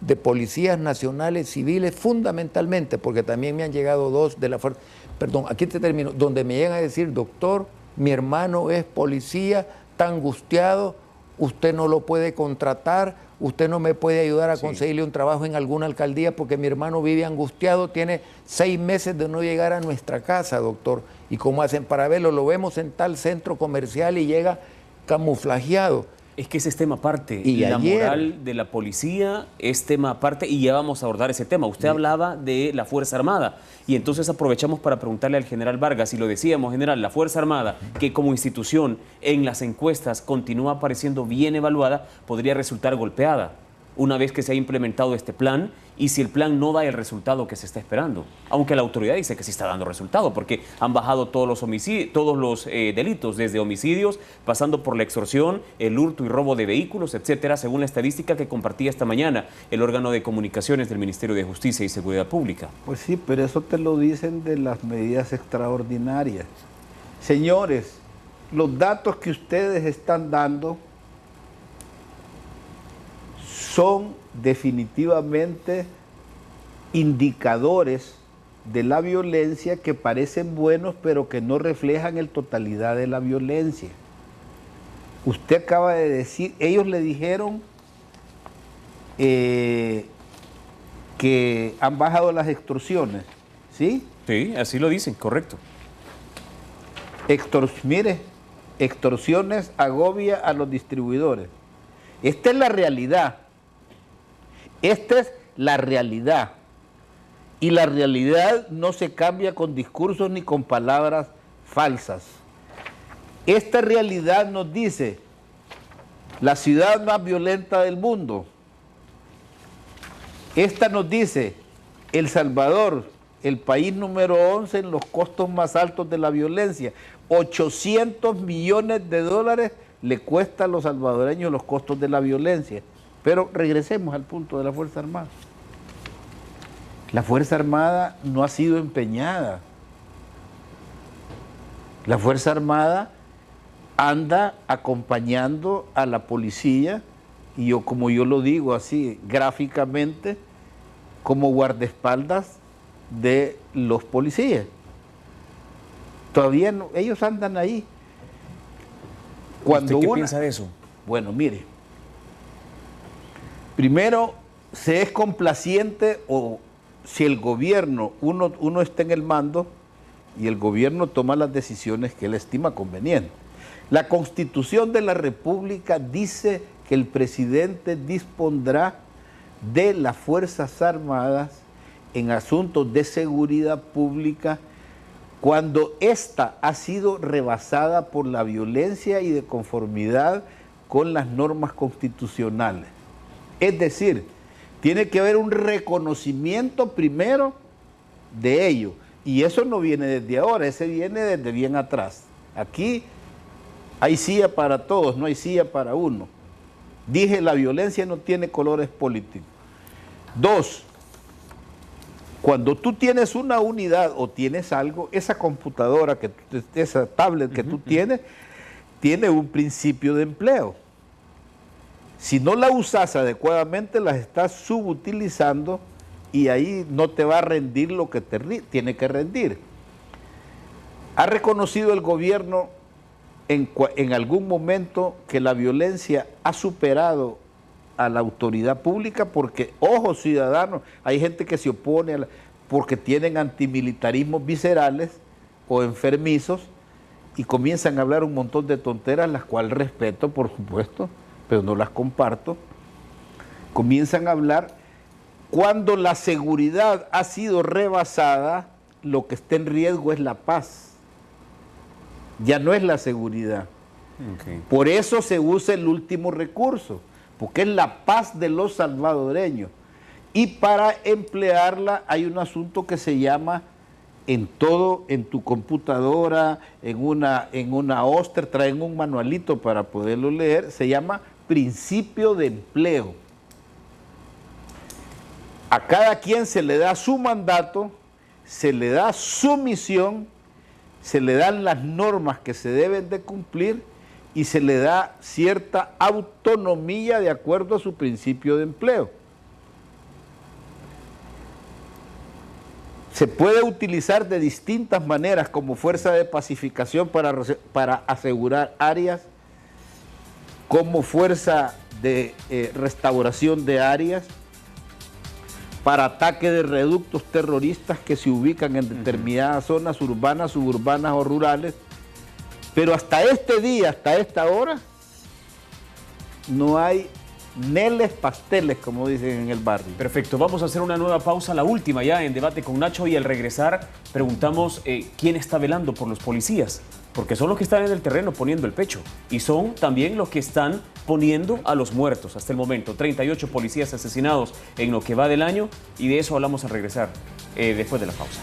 de policías nacionales civiles, fundamentalmente, porque también me han llegado 2 de la fuerza, perdón, aquí te termino, donde me llegan a decir, doctor, mi hermano es policía, está angustiado, usted no lo puede contratar, usted no me puede ayudar a conseguirle un trabajo en alguna alcaldía porque mi hermano vive angustiado, tiene 6 meses de no llegar a nuestra casa, doctor. ¿Y cómo hacen para verlo? Lo vemos en tal centro comercial y llega camuflajeado. Es que ese es tema aparte. Y la ayer, moral de la policía es tema aparte y ya vamos a abordar ese tema. Usted hablaba de la Fuerza Armada y entonces aprovechamos para preguntarle al general Vargas, y lo decíamos, general, la Fuerza Armada, que como institución en las encuestas continúa apareciendo bien evaluada, podría resultar golpeada una vez que se ha implementado este plan y si el plan no da el resultado que se está esperando. Aunque la autoridad dice que sí está dando resultado porque han bajado todos los homicidios, todos los delitos, desde homicidios, pasando por la extorsión, el hurto y robo de vehículos, etcétera, según la estadística que compartía esta mañana el órgano de comunicaciones del Ministerio de Justicia y Seguridad Pública. Pues sí, pero eso te lo dicen de las medidas extraordinarias. Señores, los datos que ustedes están dando son definitivamente indicadores de la violencia que parecen buenos, pero que no reflejan la totalidad de la violencia. Usted acaba de decir, ellos le dijeron que han bajado las extorsiones, ¿sí? Sí, así lo dicen, correcto. Mire, extorsiones agobia a los distribuidores. Esta es la realidad. Esta es la realidad. Y la realidad no se cambia con discursos ni con palabras falsas. Esta realidad nos dice, la ciudad más violenta del mundo. Esta nos dice, El Salvador, el país número 11 en los costos más altos de la violencia. 800 millones de dólares le cuesta a los salvadoreños los costos de la violencia. Pero regresemos al punto de la Fuerza Armada. La Fuerza Armada no ha sido empeñada. La Fuerza Armada anda acompañando a la policía, y yo, como yo lo digo así gráficamente, como guardaespaldas de los policías. Todavía no, ellos andan ahí. ¿Usted qué piensa de eso? Bueno, mire. Primero, se es complaciente o si el gobierno, uno está en el mando y el gobierno toma las decisiones que él estima convenientes. La Constitución de la República dice que el presidente dispondrá de las Fuerzas Armadas en asuntos de seguridad pública cuando ésta ha sido rebasada por la violencia y de conformidad con las normas constitucionales. Es decir, tiene que haber un reconocimiento primero de ello. Y eso no viene desde ahora, ese viene desde bien atrás. Aquí hay silla para todos, no hay silla para uno. Dije, la violencia no tiene colores políticos. 2, cuando tú tienes una unidad o tienes algo, esa computadora, esa tablet que tú tienes, tiene un principio de empleo. Si no la usas adecuadamente, las estás subutilizando y ahí no te va a rendir lo que tiene que rendir. ¿Ha reconocido el gobierno en algún momento que la violencia ha superado a la autoridad pública? Porque, ojo, ciudadanos, hay gente que se opone porque tienen antimilitarismos viscerales o enfermizos y comienzan a hablar un montón de tonteras, las cuales respeto, por supuesto, pero no las comparto. Comienzan a hablar cuando la seguridad ha sido rebasada, lo que está en riesgo es la paz. Ya no es la seguridad. Okay. Por eso se usa el último recurso, porque es la paz de los salvadoreños. Y para emplearla hay un asunto que se llama, en tu computadora, en una Oster, traen un manualito para poderlo leer, se llama principio de empleo. A cada quien se le da su mandato, se le da su misión, se le dan las normas que se deben de cumplir y se le da cierta autonomía de acuerdo a su principio de empleo. se puede utilizar de distintas maneras como fuerza de pacificación para asegurar áreas, como fuerza de restauración de áreas, para ataque de reductos terroristas que se ubican en determinadas zonas urbanas, suburbanas o rurales. Pero hasta este día, hasta esta hora, no hay neles pasteles, como dicen en el barrio. Perfecto, vamos a hacer una nueva pausa, la última ya en Debate con Nacho, y al regresar preguntamos quién está velando por los policías, porque son los que están en el terreno poniendo el pecho y son también los que están poniendo a los muertos. Hasta el momento, 38 policías asesinados en lo que va del año, y de eso hablamos al regresar después de la pausa.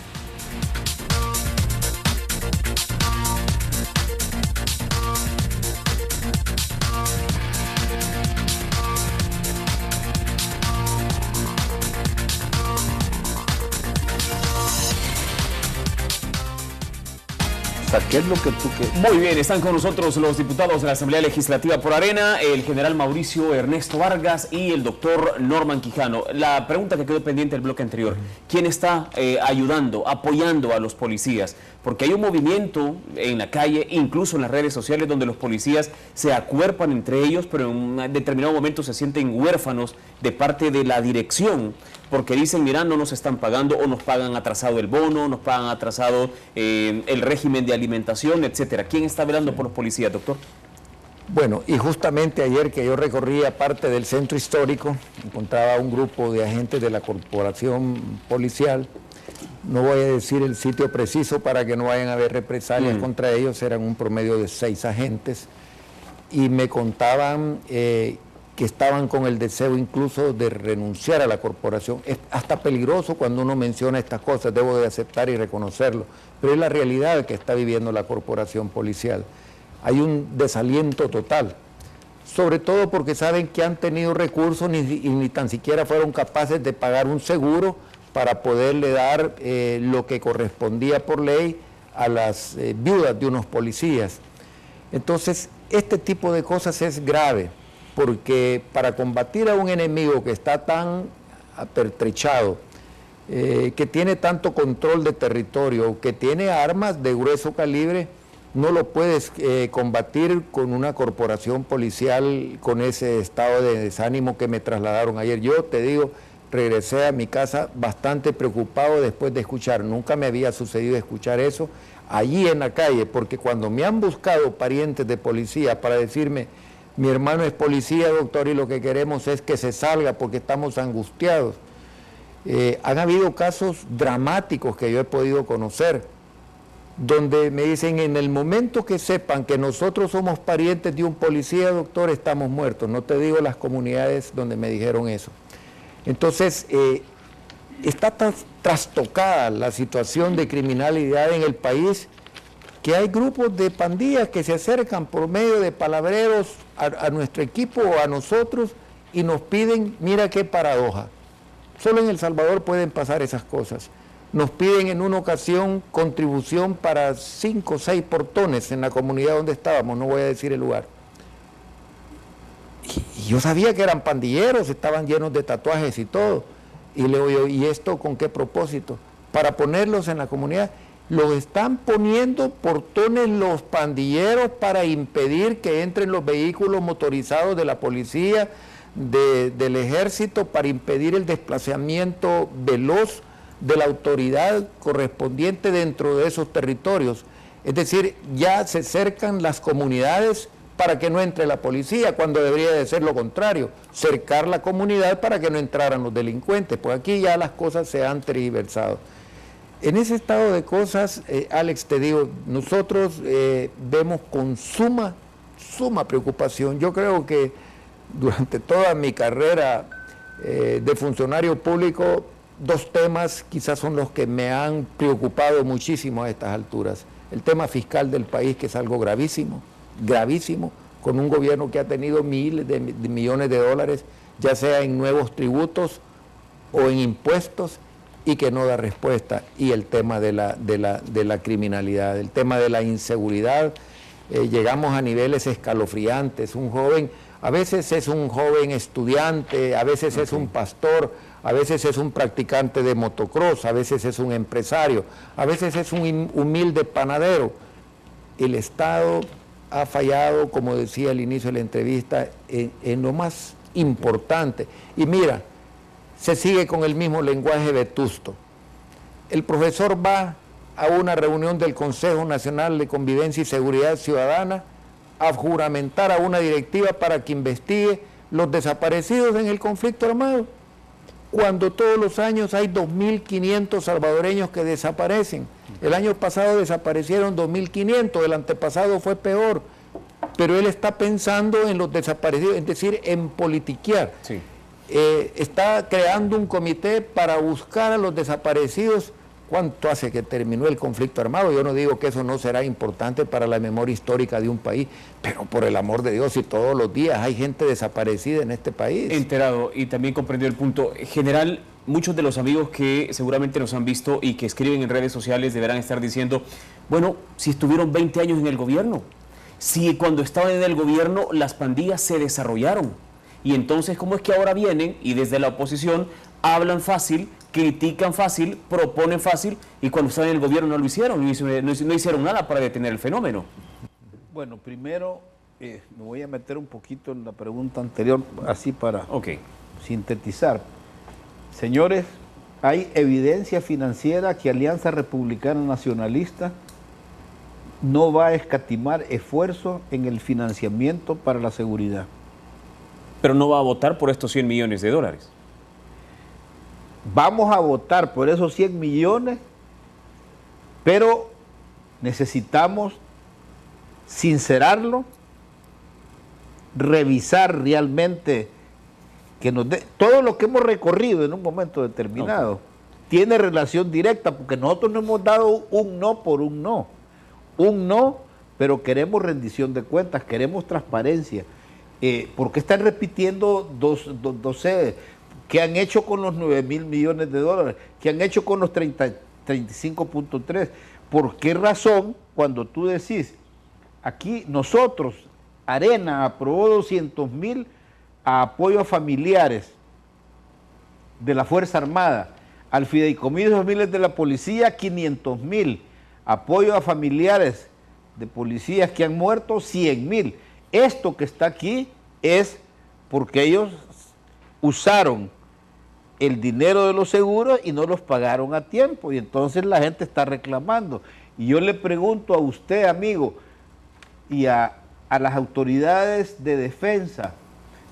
¿Qué es lo que tú quieres? Muy bien, están con nosotros los diputados de la Asamblea Legislativa por Arena, el general Mauricio Ernesto Vargas y el doctor Norman Quijano. La pregunta que quedó pendiente del bloque anterior, ¿quién está ayudando, apoyando a los policías? Porque hay un movimiento en la calle, incluso en las redes sociales, donde los policías se acuerpan entre ellos, pero en un determinado momento se sienten huérfanos de parte de la dirección, porque dicen, mira, no nos están pagando, o nos pagan atrasado el bono, nos pagan atrasado el régimen de alimentación, etcétera. ¿Quién está velando por los policías, doctor? Bueno, y justamente ayer que yo recorría parte del centro histórico, encontraba un grupo de agentes de la corporación policial. No voy a decir el sitio preciso para que no vayan a haber represalias contra ellos, eran un promedio de 6 agentes, y me contaban que estaban con el deseo incluso de renunciar a la corporación. Es hasta peligroso cuando uno menciona estas cosas, debo de aceptar y reconocerlo, pero es la realidad que está viviendo la corporación policial. Hay un desaliento total, sobre todo porque saben que han tenido recursos y ni tan siquiera fueron capaces de pagar un seguro para poderle dar lo que correspondía por ley a las viudas de unos policías. Entonces, este tipo de cosas es grave, porque para combatir a un enemigo que está tan apertrechado, que tiene tanto control de territorio, que tiene armas de grueso calibre, no lo puedes combatir con una corporación policial con ese estado de desánimo que me trasladaron ayer. Yo te digo, regresé a mi casa bastante preocupado después de escuchar, nunca me había sucedido escuchar eso allí en la calle, porque cuando me han buscado parientes de policía para decirme, mi hermano es policía, doctor, y lo que queremos es que se salga porque estamos angustiados. Han habido casos dramáticos que yo he podido conocer, donde me dicen, en el momento que sepan que nosotros somos parientes de un policía, doctor, estamos muertos. No te digo las comunidades donde me dijeron eso. Entonces, está tan trastocada la situación de criminalidad en el país, que hay grupos de pandillas que se acercan por medio de palabreros a nuestro equipo o a nosotros y nos piden, mira qué paradoja, solo en El Salvador pueden pasar esas cosas. Nos piden en una ocasión contribución para 5 o 6 portones en la comunidad donde estábamos, no voy a decir el lugar. Y yo sabía que eran pandilleros, estaban llenos de tatuajes y todo. Y le digo, ¿y esto con qué propósito? Para ponerlos en la comunidad. Los están poniendo portones los pandilleros para impedir que entren los vehículos motorizados de la policía, del ejército, para impedir el desplazamiento veloz de la autoridad correspondiente dentro de esos territorios. Es decir, ya se cercan las comunidades para que no entre la policía, cuando debería de ser lo contrario, cercar la comunidad para que no entraran los delincuentes. Pues aquí ya las cosas se han tergiversado. En ese estado de cosas, Alex, te digo, nosotros vemos con suma preocupación. Yo creo que durante toda mi carrera de funcionario público, 2 temas quizás son los que me han preocupado muchísimo a estas alturas. El tema fiscal del país, que es algo gravísimo, con un gobierno que ha tenido miles de millones de dólares, ya sea en nuevos tributos o en impuestos, y que no da respuesta. Y el tema de la criminalidad, el tema de la inseguridad, llegamos a niveles escalofriantes. Un joven, a veces es un joven estudiante, a veces es un pastor, a veces es un practicante de motocross, a veces es un empresario, a veces es un humilde panadero. El Estado ha fallado, como decía al inicio de la entrevista, en lo más importante. Y mira, se sigue con el mismo lenguaje vetusto. El profesor va a una reunión del Consejo Nacional de Convivencia y Seguridad Ciudadana a juramentar a una directiva para que investigue los desaparecidos en el conflicto armado, cuando todos los años hay 2.500 salvadoreños que desaparecen. El año pasado desaparecieron 2.500, el antepasado fue peor, pero él está pensando en los desaparecidos, es decir, en politiquear. Sí. Está creando un comité para buscar a los desaparecidos. ¿Cuánto hace que terminó el conflicto armado? Yo no digo que eso no será importante para la memoria histórica de un país, pero por el amor de Dios, si todos los días hay gente desaparecida en este país. Enterado y también comprendió el punto. General, muchos de los amigos que seguramente nos han visto y que escriben en redes sociales deberán estar diciendo, bueno, si estuvieron 20 años en el gobierno, si cuando estaban en el gobierno las pandillas se desarrollaron, y entonces, ¿cómo es que ahora vienen y desde la oposición hablan fácil, critican fácil, proponen fácil, y cuando estaban en el gobierno no lo hicieron, no hicieron nada para detener el fenómeno? Bueno, primero me voy a meter un poquito en la pregunta anterior, así para sintetizar. Señores, hay evidencia financiera que Alianza Republicana Nacionalista no va a escatimar esfuerzo en el financiamiento para la seguridad. Pero no va a votar por estos 100 millones de dólares. Vamos a votar por esos 100 millones, pero necesitamos sincerarlo, revisar realmente que nos dé todo lo que hemos recorrido en un momento determinado. Tiene relación directa, porque nosotros no hemos dado un no por un no. Un no, pero queremos rendición de cuentas, queremos transparencia. ¿Por qué están repitiendo qué han hecho con los 9.000 millones de dólares? ¿Qué han hecho con los 35.3? ¿Por qué razón, cuando tú decís, aquí nosotros, Arena aprobó 200.000 a apoyo a familiares de la Fuerza Armada, al Fideicomiso de Familias de la Policía 500.000, apoyo a familiares de policías que han muerto 100.000? Esto que está aquí es porque ellos usaron el dinero de los seguros y no los pagaron a tiempo, y entonces la gente está reclamando. Y yo le pregunto a usted, amigo, y a las autoridades de defensa,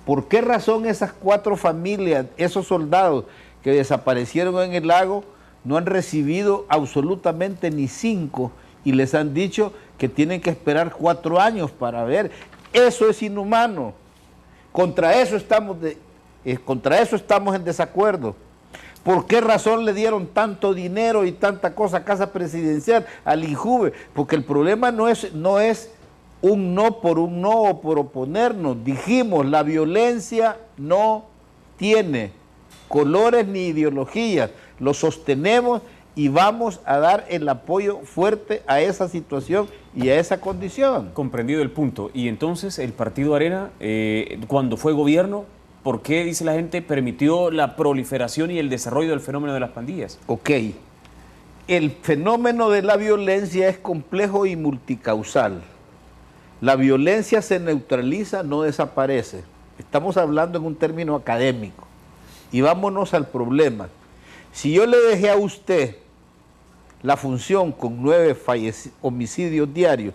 ¿por qué razón esas 4 familias, esos soldados que desaparecieron en el lago, no han recibido absolutamente ni 5 y les han dicho que tienen que esperar 4 años para ver? Eso es inhumano. Contra eso estamos en desacuerdo. ¿Por qué razón le dieron tanto dinero y tanta cosa a Casa Presidencial, al INJUVE? Porque el problema no es un no por un no o por oponernos. Dijimos, la violencia no tiene colores ni ideologías. Lo sostenemos y vamos a dar el apoyo fuerte a esa situación y a esa condición. Comprendido el punto. Y entonces el Partido Arena, cuando fue gobierno, ¿por qué, dice la gente, permitió la proliferación y el desarrollo del fenómeno de las pandillas? Ok. El fenómeno de la violencia es complejo y multicausal. La violencia se neutraliza, no desaparece. Estamos hablando en un término académico. Y vámonos al problema. Si yo le dejé a usted la función con 9 homicidios diarios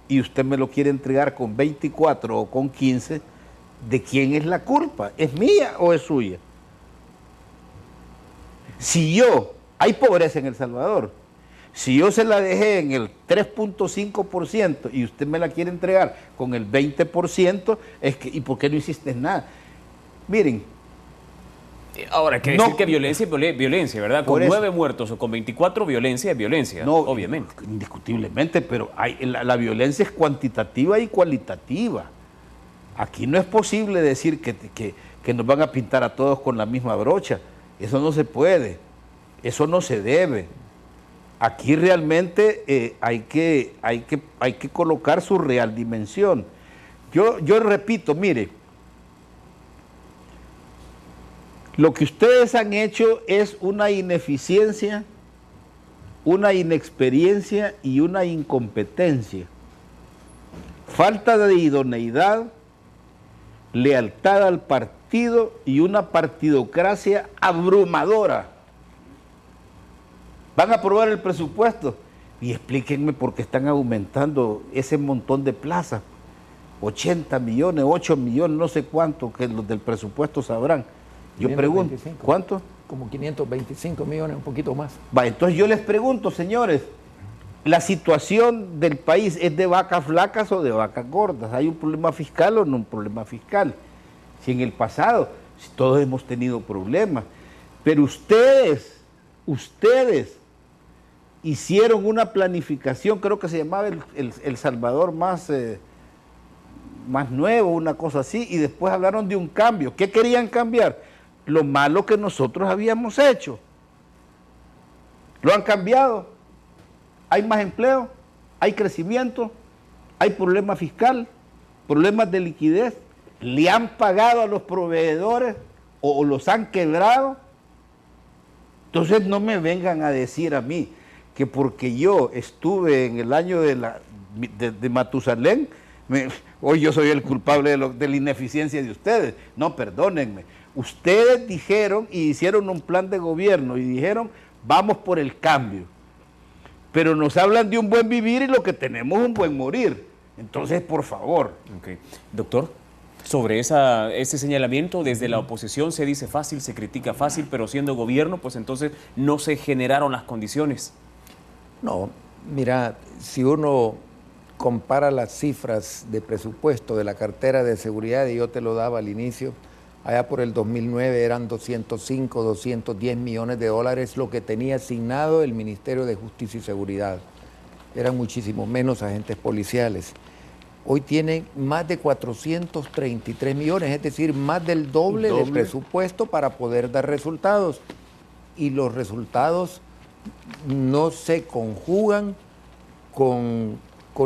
y usted me lo quiere entregar con 24 o con 15, ¿de quién es la culpa? ¿Es mía o es suya? Si hay pobreza en El Salvador, si yo se la dejé en el 3.5% y usted me la quiere entregar con el 20%, ¿y por qué no hiciste nada? Miren. Ahora, hay que decir que violencia es violencia, ¿verdad? Con 9 muertos o con 24, violencia es violencia, no, obviamente. Indiscutiblemente, pero la violencia es cuantitativa y cualitativa. Aquí no es posible decir que nos van a pintar a todos con la misma brocha. Eso no se puede, eso no se debe. Aquí realmente hay que colocar su real dimensión. Yo repito, mire, Lo que ustedes han hecho es una ineficiencia, una inexperiencia y una incompetencia. Falta de idoneidad, lealtad al partido y una partidocracia abrumadora. Van a aprobar el presupuesto y explíquenme por qué están aumentando ese montón de plazas. 80 millones, 8 millones, no sé cuánto, que los del presupuesto sabrán. Yo pregunto, ¿cuánto? Como 525 millones, un poquito más. Va, entonces yo les pregunto, señores, ¿la situación del país es de vacas flacas o de vacas gordas? ¿Hay un problema fiscal o no un problema fiscal? Si en el pasado todos hemos tenido problemas, pero ustedes hicieron una planificación, creo que se llamaba el Salvador más nuevo, una cosa así, y después hablaron de un cambio. ¿Qué querían cambiar? Lo malo que nosotros habíamos hecho. Lo han cambiado. Hay más empleo, hay crecimiento, hay problema fiscal, problemas de liquidez. Le han pagado a los proveedores o los han quebrado. Entonces no me vengan a decir a mí que porque yo estuve en el año de Matusalén, hoy yo soy el culpable de la ineficiencia de ustedes. No, perdónenme. Ustedes dijeron y hicieron un plan de gobierno y dijeron, vamos por el cambio. Pero nos hablan de un buen vivir y lo que tenemos es un buen morir. Entonces, por favor. Okay. Doctor, sobre ese señalamiento, desde la oposición se dice fácil, se critica fácil, pero siendo gobierno, pues entonces no se generaron las condiciones. No, mira, si uno compara las cifras de presupuesto de la cartera de seguridad, y yo te lo daba al inicio, allá por el 2009 eran 205, 210 millones de dólares lo que tenía asignado el Ministerio de Justicia y Seguridad. Eran muchísimo menos agentes policiales. Hoy tienen más de 433 millones, es decir, más del doble del presupuesto para poder dar resultados. Y los resultados no se conjugan con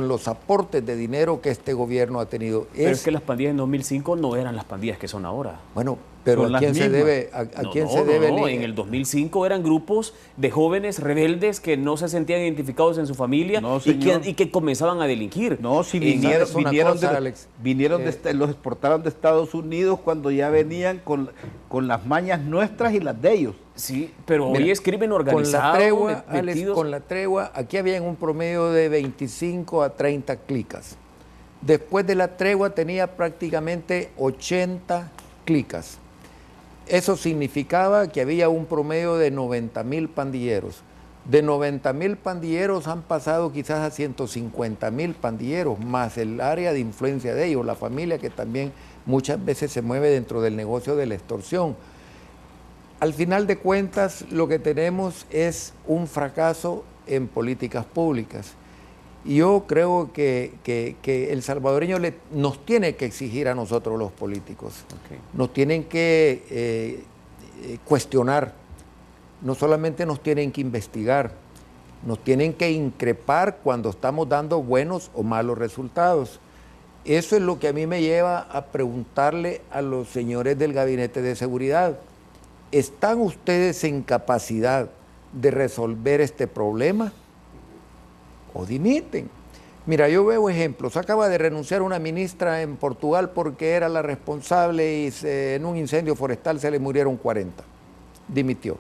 los aportes de dinero que este gobierno ha tenido. Pero es que las pandillas en 2005 no eran las pandillas que son ahora. Bueno, pero ¿a quién se debe? No, en el 2005 eran grupos de jóvenes rebeldes que no se sentían identificados en su familia y que comenzaban a delinquir. No, si los exportaron de Estados Unidos cuando ya venían con las mañas nuestras y las de ellos. Sí, pero hoy es crimen organizado. Con la tregua, aquí había un promedio de 25 a 30 clicas. Después de la tregua tenía prácticamente 80 clicas. Eso significaba que había un promedio de 90,000 pandilleros. De 90,000 pandilleros han pasado quizás a 150,000 pandilleros, más el área de influencia de ellos, la familia que también muchas veces se mueve dentro del negocio de la extorsión. Al final de cuentas, lo que tenemos es un fracaso en políticas públicas. Y yo creo que el salvadoreño nos tiene que exigir a nosotros los políticos. Okay. Nos tienen que cuestionar. No solamente nos tienen que investigar, nos tienen que increpar cuando estamos dando buenos o malos resultados. Eso es lo que a mí me lleva a preguntarle a los señores del Gabinete de Seguridad. ¿Están ustedes en capacidad de resolver este problema o dimiten? Mira, yo veo ejemplos. Acaba de renunciar una ministra en Portugal porque era la responsable y en un incendio forestal se le murieron 40. Dimitió.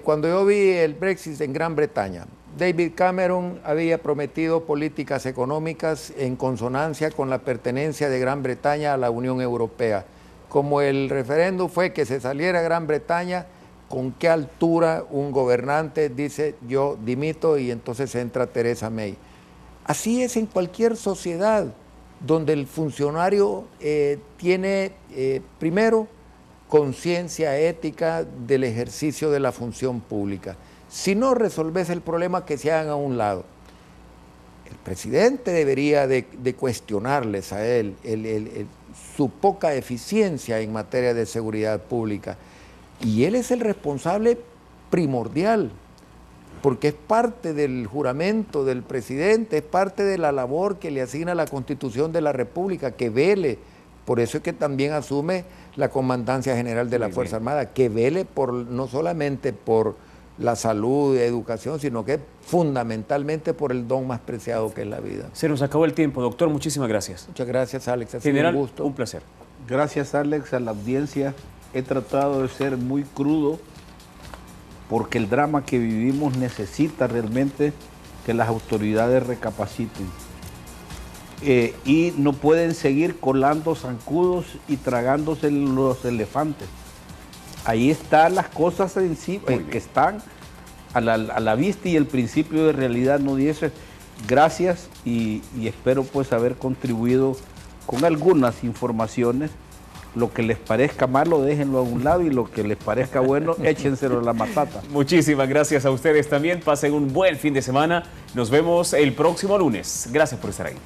Cuando yo vi el Brexit en Gran Bretaña, David Cameron había prometido políticas económicas en consonancia con la pertenencia de Gran Bretaña a la Unión Europea. Como el referéndum fue que se saliera Gran Bretaña, ¿con qué altura un gobernante dice yo dimito y entonces entra Theresa May? Así es en cualquier sociedad donde el funcionario tiene primero conciencia ética del ejercicio de la función pública. Si no resolves el problema, que se hagan a un lado. El presidente debería de cuestionarles a él su poca eficiencia en materia de seguridad pública. Y él es el responsable primordial, porque es parte del juramento del presidente, es parte de la labor que le asigna la Constitución de la República, que vele Por eso es que también asume la Comandancia General de la Fuerza Armada, que vele por, no solamente por la salud y educación, sino que fundamentalmente por el don más preciado que es la vida. Se nos acabó el tiempo, doctor, muchísimas gracias. Muchas gracias, Alex. Ha sido General, un gusto. un placer. Gracias, Alex, a la audiencia. He tratado de ser muy crudo porque el drama que vivimos necesita realmente que las autoridades recapaciten. Y no pueden seguir colando zancudos y tragándose los elefantes. Ahí están las cosas en sí, que están a la vista, y el principio de realidad no dice. Gracias y espero pues haber contribuido con algunas informaciones. Lo que les parezca malo, déjenlo a un lado, y lo que les parezca bueno, échenselo a la matata. Muchísimas gracias a ustedes también. Pasen un buen fin de semana. Nos vemos el próximo lunes. Gracias por estar ahí.